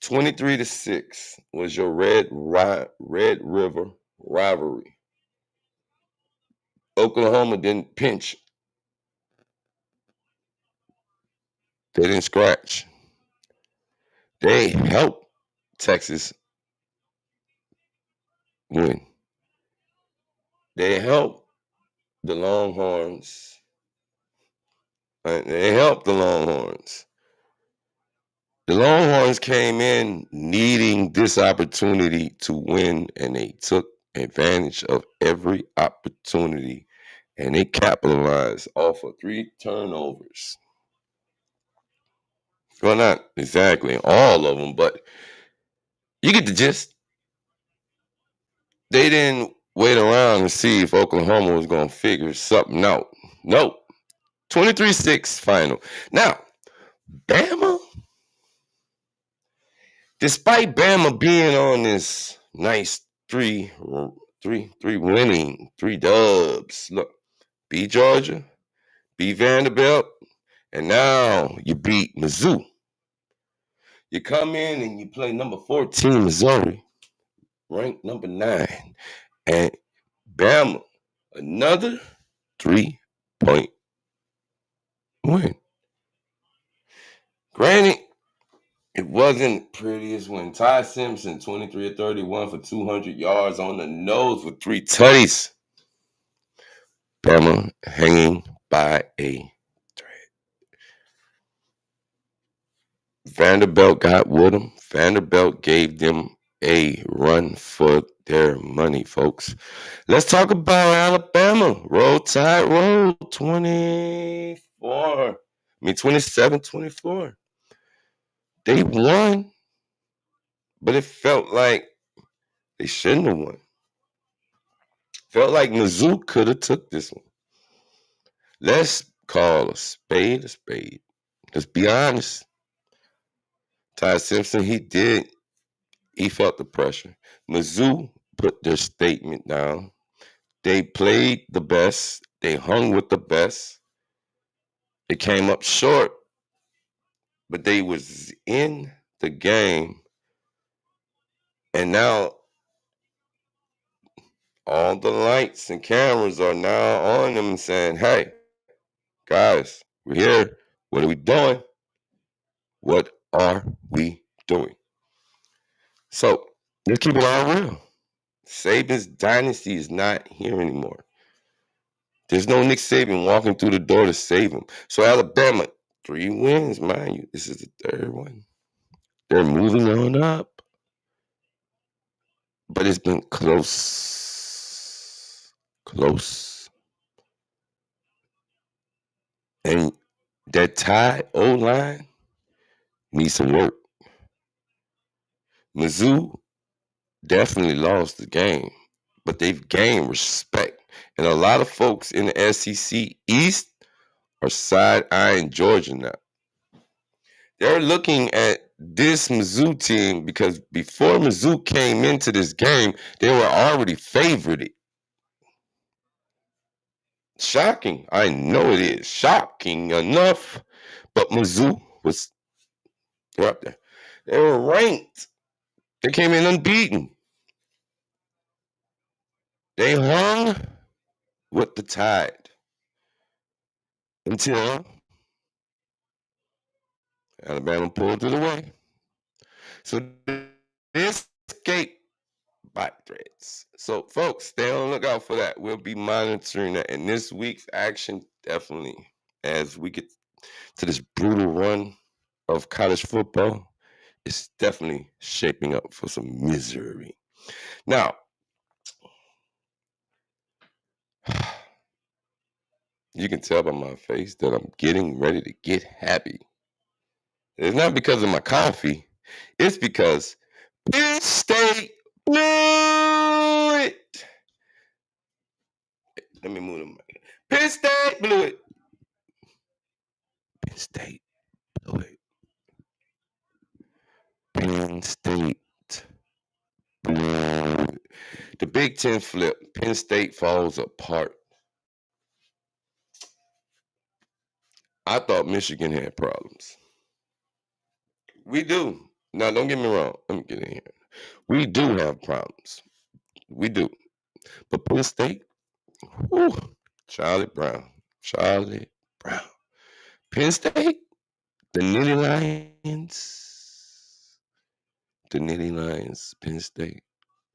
23-6 was your Red River rivalry. Oklahoma didn't pinch. They didn't scratch. They helped Texas win. They helped the Longhorns. They helped the Longhorns. The Longhorns came in needing this opportunity to win, and they took advantage of every opportunity, and they capitalized off of 3 turnovers. Well, not exactly all of them, but you get the gist. They didn't wait around and see if Oklahoma was going to figure something out. No. 23-6 final. Now, Bama, despite Bama being on this nice 3 winning, 3 dubs. Look, beat Georgia, beat Vanderbilt, and now you beat Mizzou. You come in and you play number 14 Missouri, ranked number 9, and Bama, another 3-point win. Granted, it wasn't prettiest when Ty Simpson, 23-31 for 200 yards on the nose with 3 tutties. Bama hanging by a thread. Vanderbilt got with them. Vanderbilt gave them a run for their money, folks. Let's talk about Alabama. Roll Tide, roll 27-24. They won, but it felt like they shouldn't have won. Felt like Mizzou could have took this one. Let's call a spade a spade. Let's be honest. Ty Simpson, he felt the pressure. Mizzou put their statement down. They played the best. They hung with the best. They came up short, but they was in the game. And now all the lights and cameras are now on them saying, hey, guys, we're here. What are we doing? What are we doing? So let's keep it all real. Saban's dynasty is not here anymore. There's no Nick Saban walking through the door to save him. So Alabama, 3 wins, mind you. This is the 3rd one. They're moving on up. But it's been close. And that Tide O-line needs some work. Mizzou definitely lost the game, but they've gained respect. And a lot of folks in the SEC East are side-eyeing Georgia now. They're looking at this Mizzou team, because before Mizzou came into this game, they were already favored. Shocking. I know it is. Shocking enough. But Mizzou was up there. They were ranked. They came in unbeaten. They hung with the tide until Alabama pulled it away. So this escape bot threats. So folks, stay on the lookout for that. We'll be monitoring that. And this week's action, definitely, as we get to this brutal run of college football, it's definitely shaping up for some misery. Now, you can tell by my face that I'm getting ready to get happy. It's not because of my coffee. It's because Penn State blew it. Let me move the mic. Penn State blew it. Penn State blew it. Penn State blew it. The Big Ten flip. Penn State falls apart. I thought Michigan had problems. We do. Now, don't get me wrong. Let me get in here. We do have problems. We do. But Penn State, whew, Charlie Brown. Penn State, the Nittany Lions, Penn State.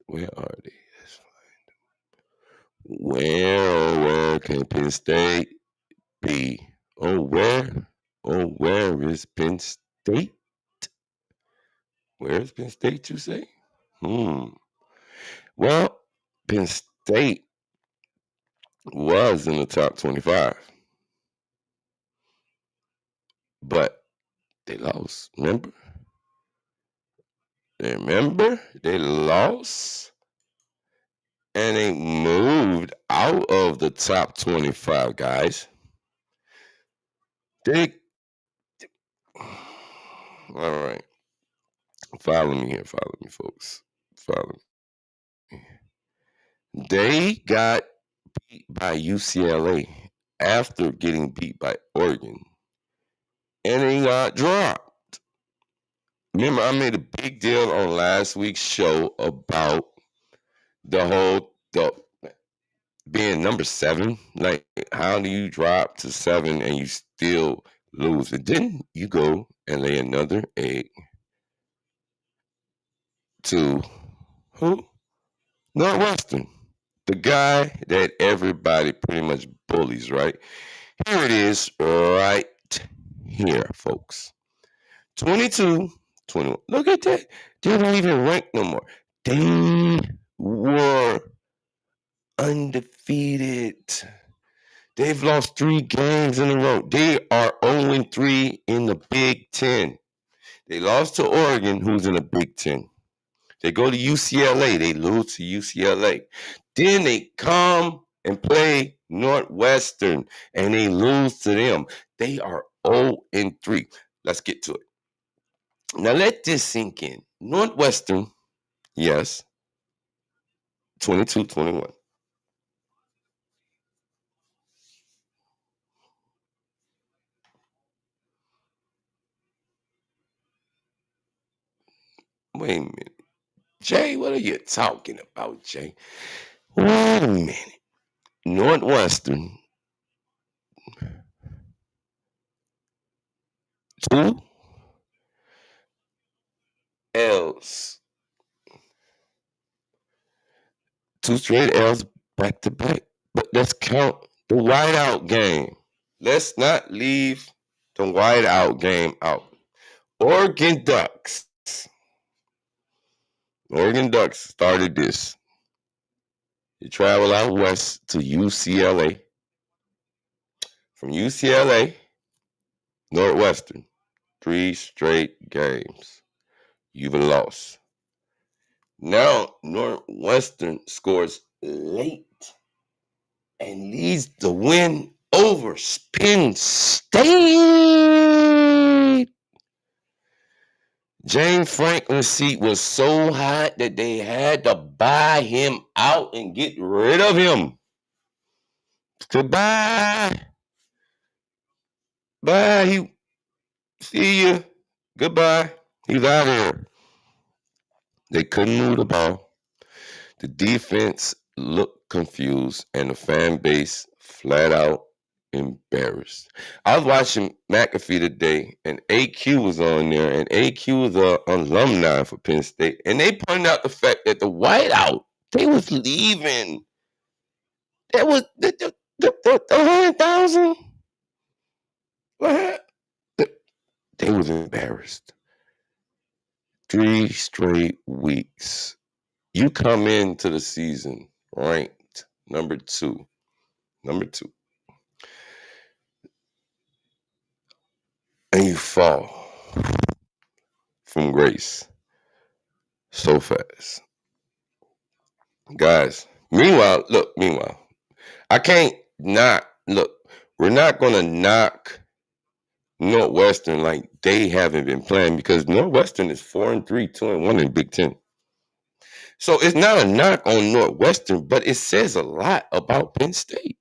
Where are they? Let's find them. Where can Penn State be? Where is Penn State? Where is Penn State, you say? Well, Penn State was in the top 25. But they lost. Remember? They lost. And they moved out of the top 25, guys. All right. Follow me here. Follow me, folks. Follow me. They got beat by UCLA after getting beat by Oregon. And they got dropped. Remember, I made a big deal on last week's show about the being number 7. Like, how do you drop to 7 and you still lose? And then you go and lay another egg to who? Northwestern. The guy that everybody pretty much bullies, right? Here it is right here, folks. 22-21. Look at that. They don't even rank no more. They were undefeated. They've lost 3 games in a row. They are 0-3 in the Big Ten. They lost to Oregon, who's in the Big Ten. They go to UCLA. They lose to UCLA. Then they come and play Northwestern, and they lose to them. They are 0-3. Let's get to it. Now let this sink in. Northwestern, yes, 22-21. Wait a minute. Jay, what are you talking about, Jay? Wait a minute. Northwestern, 2 L's. 2 straight L's back to back. But let's count the whiteout game. Let's not leave the whiteout game out. Oregon Ducks started this. They travel out west to UCLA. From UCLA, Northwestern, 3 straight games. You've lost. Now, Northwestern scores late and leads the win over Penn State. James Franklin's seat was so hot that they had to buy him out and get rid of him. Goodbye. Bye. See you. Goodbye. He's out of here. They couldn't move the ball. The defense looked confused, and the fan base flat out embarrassed. I was watching McAfee today, and AQ was on there, and AQ was an alumni for Penn State, and they pointed out the fact that the whiteout, they was leaving. That was the 100,000. They was embarrassed. 3 straight weeks. You come into the season ranked number two. And you fall from grace so fast. Guys, meanwhile, I can't not, we're not going to knock Northwestern like they haven't been playing, because Northwestern is 4-3, 2-1 in Big Ten. So it's not a knock on Northwestern, but it says a lot about Penn State.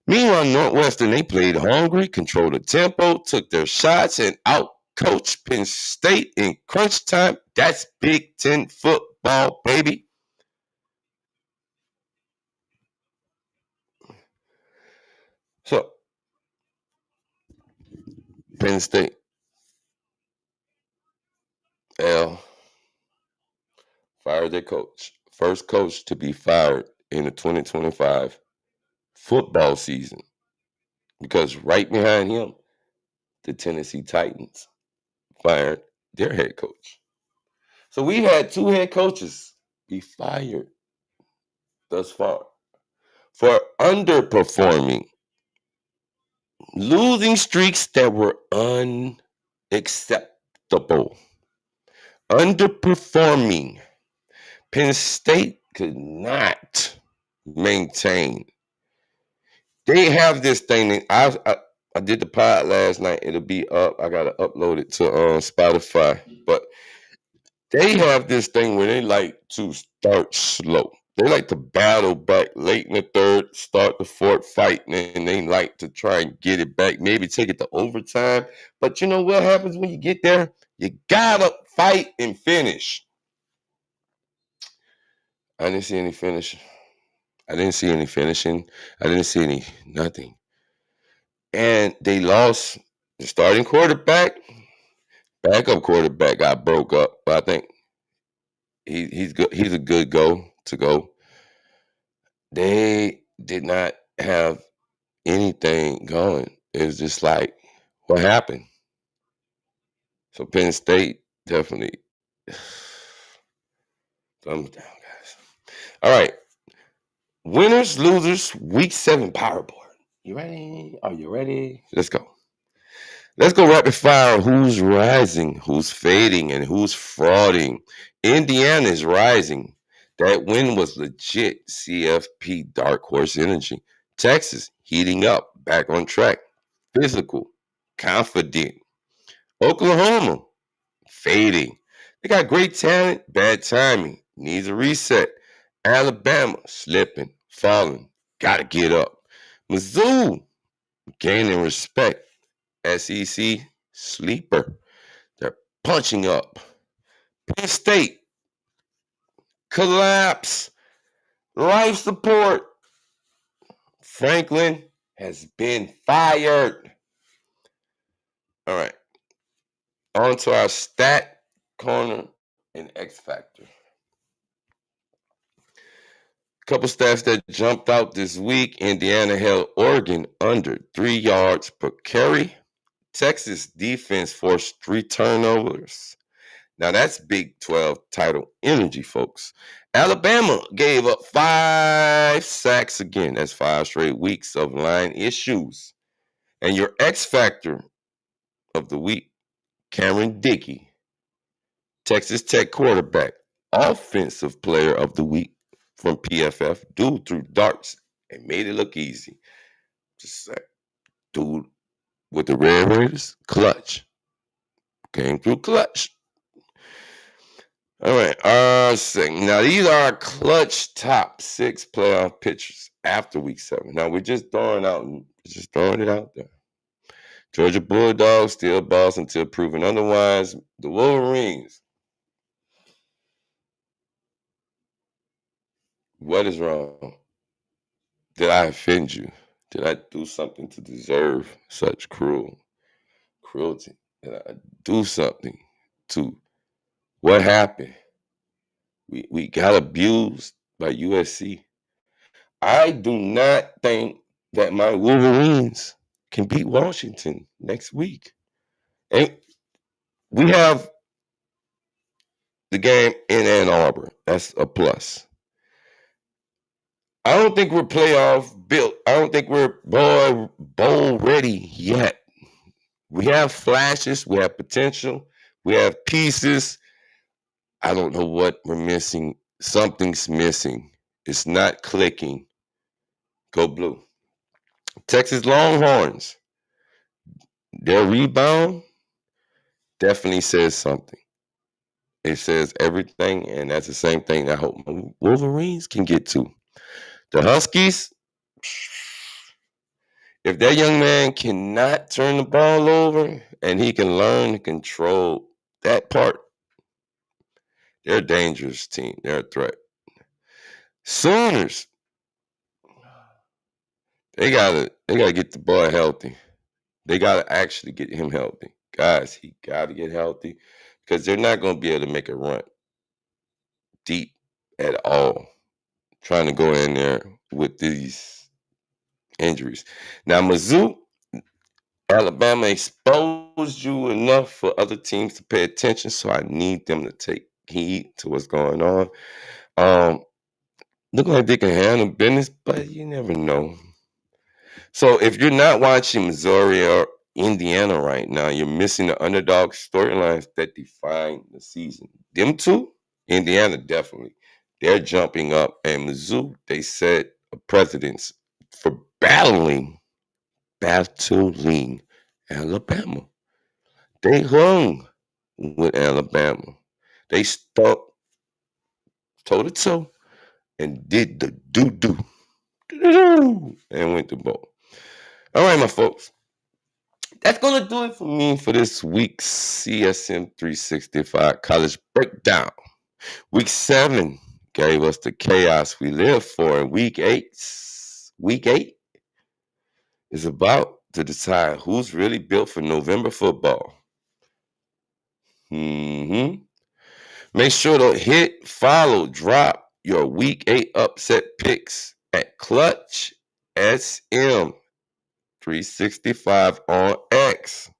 Meanwhile, Northwestern, they played hungry, controlled the tempo, took their shots, and out-coached Penn State in crunch time. That's Big Ten football, baby. So, Penn State, fired their coach. First coach to be fired in the 2025 football season. Because right behind him, the Tennessee Titans fired their head coach. So we had 2 head coaches be fired thus far for underperforming, losing streaks that were unacceptable, underperforming. Penn State could not maintain. They have this thing. I did the pod last night. It'll be up. I got to upload it to Spotify. But they have this thing where they like to start slow. They like to battle back late in the third, start the fourth fight, and they like to try and get it back, maybe take it to overtime. But you know what happens when you get there? You got to fight and finish. I didn't see any finishing. I didn't see any finishing. I didn't see any nothing. And they lost the starting quarterback. Backup quarterback got broke up. But I think he's good. He's a good go. They did not have anything going. It was just like, what happened? So Penn State definitely thumbs down, guys. All right. Winners, losers, week 7 power board. You ready? Are you ready? Let's go. Let's go rapid fire. Who's rising? Who's fading? And who's frauding? Indiana is rising. That win was legit. CFP dark horse energy. Texas heating up, back on track. Physical, confident. Oklahoma fading. They got great talent, bad timing. Needs a reset. Alabama slipping, falling. Got to get up. Mizzou gaining respect. SEC sleeper. They're punching up. Penn State collapse. Life support. Franklin has been fired. All right. On to our stat corner and X Factor. Couple stats that jumped out this week. Indiana held Oregon under 3 yards per carry. Texas defense forced 3 turnovers. Now that's Big 12 title energy, folks. Alabama gave up 5 sacks again. That's 5 straight weeks of line issues. And your X Factor of the week, Cameron Dickey, Texas Tech quarterback, offensive player of the week from PFF. Dude threw darts and made it look easy. Just say, dude with the Red Raiders, clutch. Came through clutch. All right. Now these are our clutch top 6 playoff pitchers after week 7. Now we're just throwing it out there. Georgia Bulldogs still boss until proven otherwise. The Wolverines. What is wrong? Did I offend you? Did I do something to deserve such cruelty? Did I do something to what happened? We got abused by USC. I do not think that my Wolverines can beat Washington next week. And we have the game in Ann Arbor. That's a plus. I don't think we're playoff built. I don't think we're bowl ready yet. We have flashes. We have potential. We have pieces. I don't know what we're missing. Something's missing. It's not clicking. Go Blue. Texas Longhorns. Their rebound definitely says something. It says everything, and that's the same thing I hope my Wolverines can get to. The Huskies, if that young man cannot turn the ball over and he can learn to control that part, they're a dangerous team. They're a threat. Sooners, they gotta get the boy healthy. They gotta actually get him healthy. Guys, he gotta get healthy because they're not gonna be able to make a run deep at all. Trying to go in there with these injuries. Now, Mizzou, Alabama exposed you enough for other teams to pay attention, so I need them to take heed to what's going on. Look like they can handle business, but you never know. So if you're not watching Missouri or Indiana right now, you're missing the underdog storylines that define the season. Them two, Indiana definitely. They're jumping up. And Mizzou, they set a precedence for battling Alabama. They hung with Alabama. They stuck toe-to-toe and did the do-do and went to bowl. All right, my folks. That's going to do it for me for this week's CSM365 College Breakdown. Week 7 gave us the chaos we live for. And Week 8 is about to decide who's really built for November football. Make sure to hit, follow, drop your Week 8 upset picks at Clutch SM365 on X.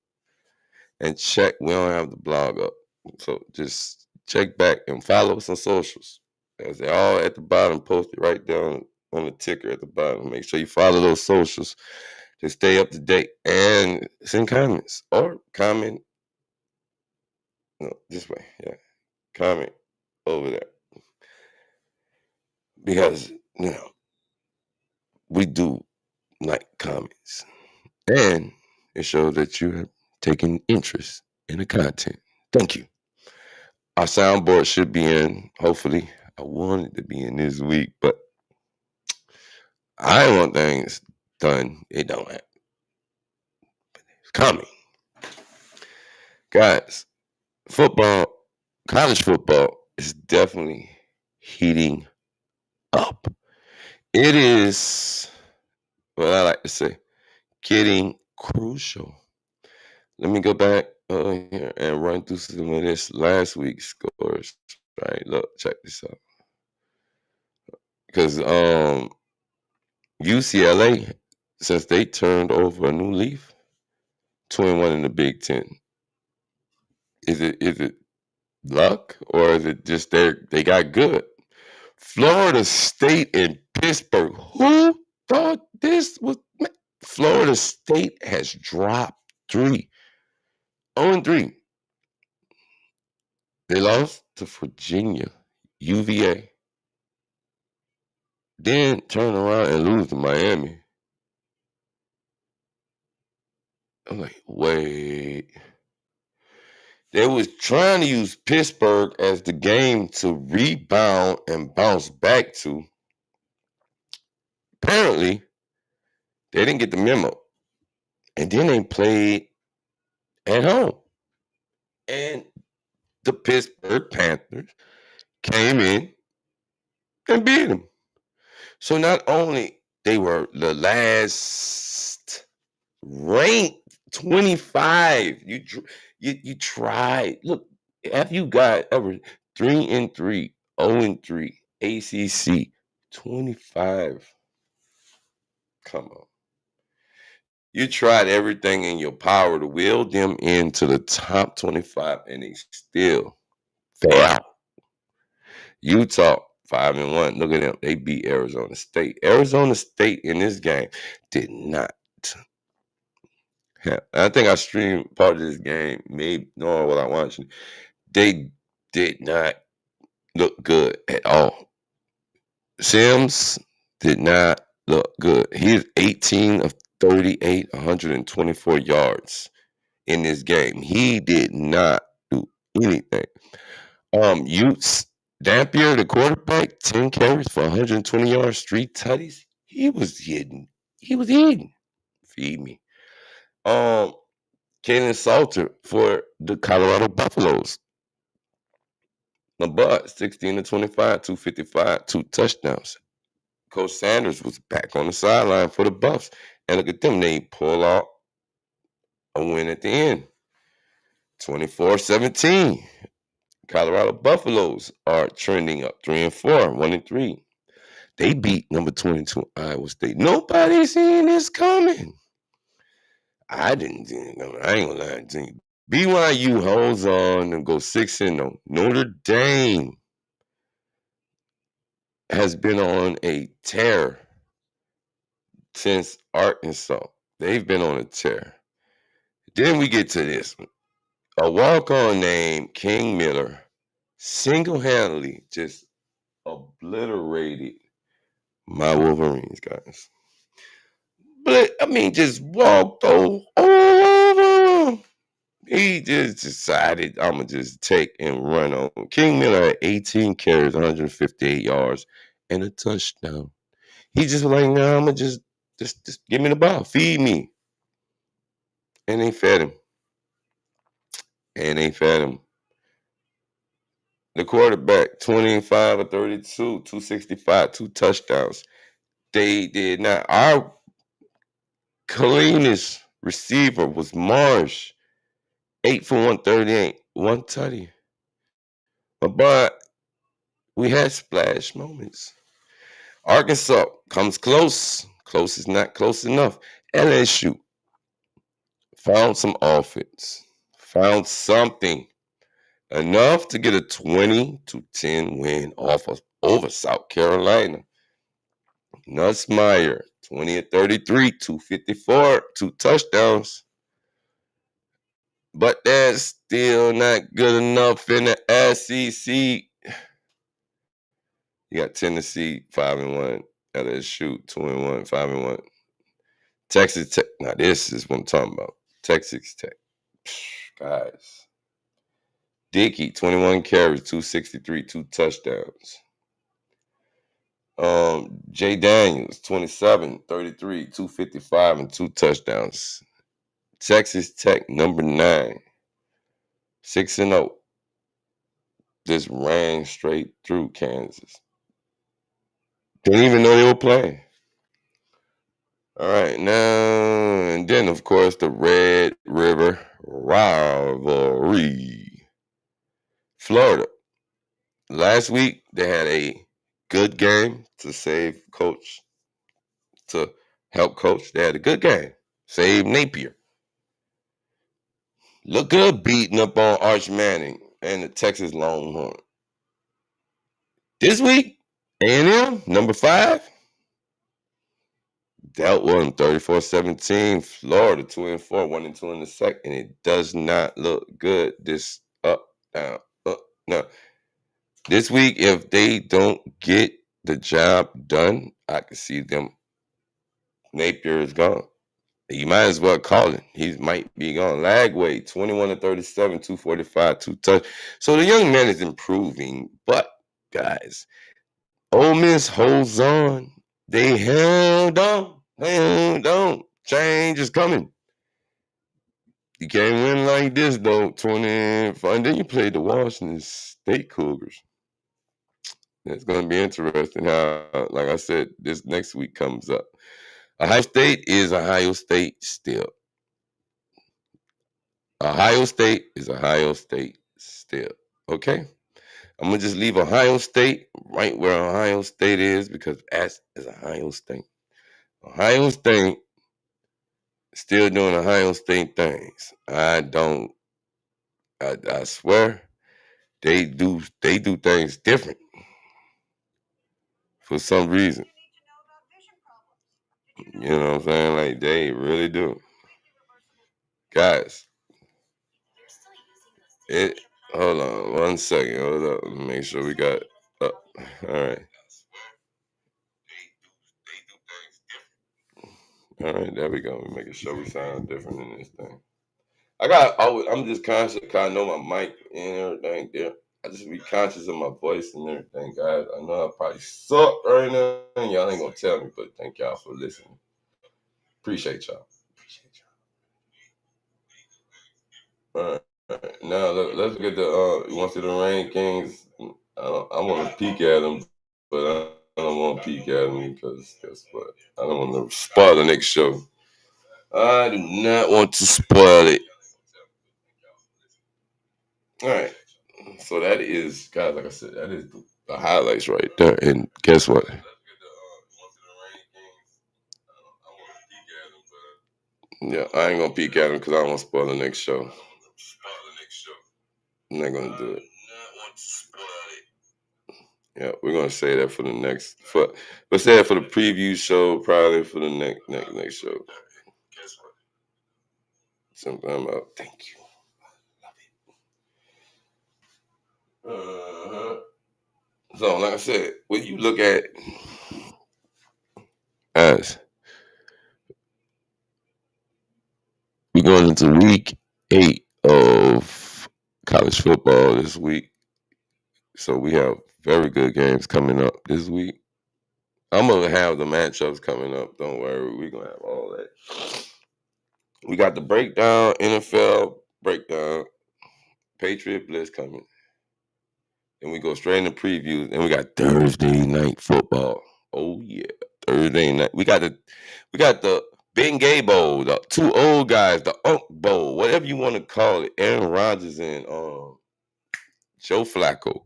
And check, we don't have the blog up. So just check back and follow us on socials. As they're all at the bottom, posted right down on the ticker at the bottom. Make sure you follow those socials to stay up to date and send comments or comment. No, this way. Yeah. Comment over there. Because, we do like comments. And it shows that you have taken interest in the content. Thank you. Our soundboard should be in, hopefully. I wanted to be in this week, but I want things done. It don't happen. But it's coming. Guys, college football is definitely heating up. It is, what I like to say, getting crucial. Let me go back here and run through some of this last week's scores. Right, look, check this out. Because UCLA, since they turned over a new leaf, 21 in the Big Ten. Is it luck or is it just they got good? Florida State and Pittsburgh. Who thought this was? Florida State has dropped 3. 0-3. They lost to Virginia, UVA. Then turn around and lose to Miami. I'm like, wait. They was trying to use Pittsburgh as the game to rebound and bounce back to. Apparently, they didn't get the memo. And then they played at home. And the Pittsburgh Panthers came in and beat them. So not only they were the last ranked 25. You tried. Look, have you got ever 3-3, 0-3, ACC 25? Come on. You tried everything in your power to will them into the top 25, and they still fell. Utah 5-1. Look at them. They beat Arizona State. Arizona State in this game did not. I think I streamed part of this game, maybe knowing what I'm watching. They did not look good at all. Sims did not look good. He's 18 of 38, 124 yards in this game. He did not do anything. Utes, Dampier, the quarterback, 10 carries for 120 yards, 3 tutties. He was hitting. Feed me. Kaden Salter for the Colorado Buffaloes. LeBud, 16 to 25, 255, 2 touchdowns. Coach Sanders was back on the sideline for the Buffs. And look at them. They pull out a win at the end. 24-17. Colorado Buffaloes are trending up 3-4, 1-3. They beat number 22 Iowa State. Nobody seen this coming. I didn't see it coming. I ain't gonna lie to you. BYU holds on and goes 6-0. Notre Dame has been on a tear since Arkansas. They've been on a tear. Then we get to this one. A walk-on named King Miller single-handedly just obliterated my Wolverines, guys. But, I mean, just walked all over. He just decided I'm going to just take and run on. King Miller had 18 carries, 158 yards, and a touchdown. He just was like, no, I'm going to just give me the ball. Feed me. And they fed him. The quarterback, 25 of 32, 265, 2 touchdowns. They did not. Our cleanest receiver was Marsh, 8 for 138, 1 tutty. But we had splash moments. Arkansas comes close. Close is not close enough. LSU found some offense. Found something. Enough to get a 20-10 win over South Carolina. Nussmeier, 20 of 33, 254, 2 touchdowns. But that's still not good enough in the SEC. You got Tennessee, 5-1. LSU, 2-1, 5-1. Texas Tech. Now, this is what I'm talking about. Texas Tech. Guys. Dickey, 21 carries, 263, 2 touchdowns. Jay Daniels, 27, 33, 255, and 2 touchdowns. Texas Tech, number 9, 6-0. Just ran straight through Kansas. Didn't even know they were playing. All right, now, and then, of course, the Red River rivalry. Florida. Last week, they had a good game to save coach, to help coach. They had a good game. Save Napier. Look good beating up on Arch Manning and the Texas Longhorn. This week, A&M, number 5, dealt with them 34-17. Florida, 2-4, 1-2 in the second. It does not look good. This up, down, up. Now, this week, if they don't get the job done, I can see them. Napier is gone. You might as well call it. He might be gone. Lagway, 21-37, 245, 2 touch. So the young man is improving, but guys, Ole Miss holds on. They held on. Change is coming. You can't win like this, though. 25. And then you play the Washington State Cougars. It's going to be interesting how, like I said, this next week comes up. Ohio State is Ohio State still. Ohio State is Ohio State still. Okay? I'm going to just leave Ohio State right where Ohio State is because as is Ohio State. Ohio State still doing Ohio State things. I swear they do things different for some reason. You know what I'm saying? Like they really do. Guys, hold on 1 second. Hold up. Let me make sure we got up. All right. All right, there we go. We're making sure we sound different in this thing. I'm just conscious because I know my mic and everything there. I just be conscious of my voice and everything, guys. I know I probably suck right now, and y'all ain't gonna tell me, but thank y'all for listening. Appreciate y'all. All right. Now let's get the you want to see the rankings? I want to peek at them, but I don't want to peek at them because guess what? I don't want to spoil the next show. I do not want to spoil it. All right. So that is, guys, like I said, that is the highlights right there. And guess what? Yeah, I ain't going to peek at them because I don't want to spoil the next show. I'm not going to do it. Yeah, we're going to say that for the next, let's say that for the preview show, probably for the next show. Sometime out. Thank you. So, like I said, when you look at as we're going into week 8 of college football this week. So we have very good games coming up this week. I'm going to have the matchups coming up. Don't worry. We're going to have all that. We got the breakdown, NFL breakdown, Patriot Blitz coming. Then we go straight into previews. And we got Thursday night football. Oh, yeah. Thursday night. We got the Ben Gay Bowl, the two old guys, the Unk Bowl, whatever you want to call it. Aaron Rodgers and Joe Flacco.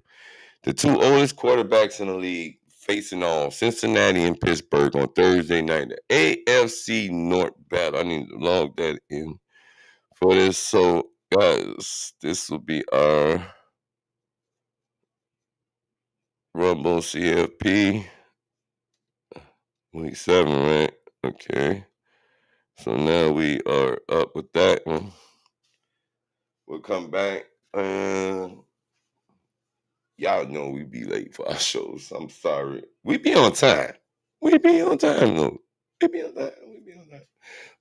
The two oldest quarterbacks in the league facing off Cincinnati and Pittsburgh on Thursday night. The AFC North battle. I need to log that in for this. So, guys, this will be our Rumble CFP. Week 7, right? Okay. So now we are up with that one. We'll come back and y'all know we be late for our shows. I'm sorry. We be on time. We be on time, though. We be on time.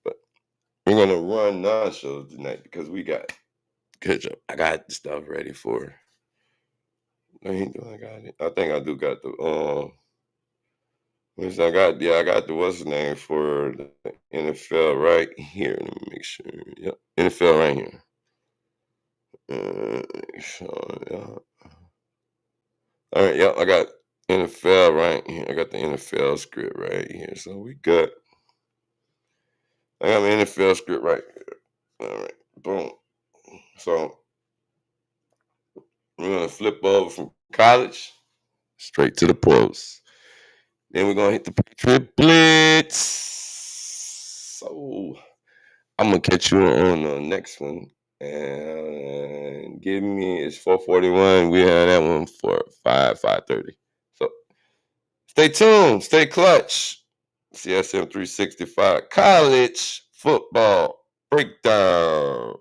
But we're going to run non-shows tonight because we got catch up. I got the stuff ready for I got it. I think I do got the I got the what's the name for the NFL right here. Let me make sure. Yep. NFL right here. All right, I got NFL right here. I got the NFL script right here. So we good. I got my NFL script right here. All right, boom. So we're going to flip over from college straight to the pros. Then we're going to hit the Patriot Blitz. So I'm going to catch you on the next one. And give me, it's 4:41. We have that one for 5:30. So stay tuned. Stay clutch. CSM365 College Football Breakdown.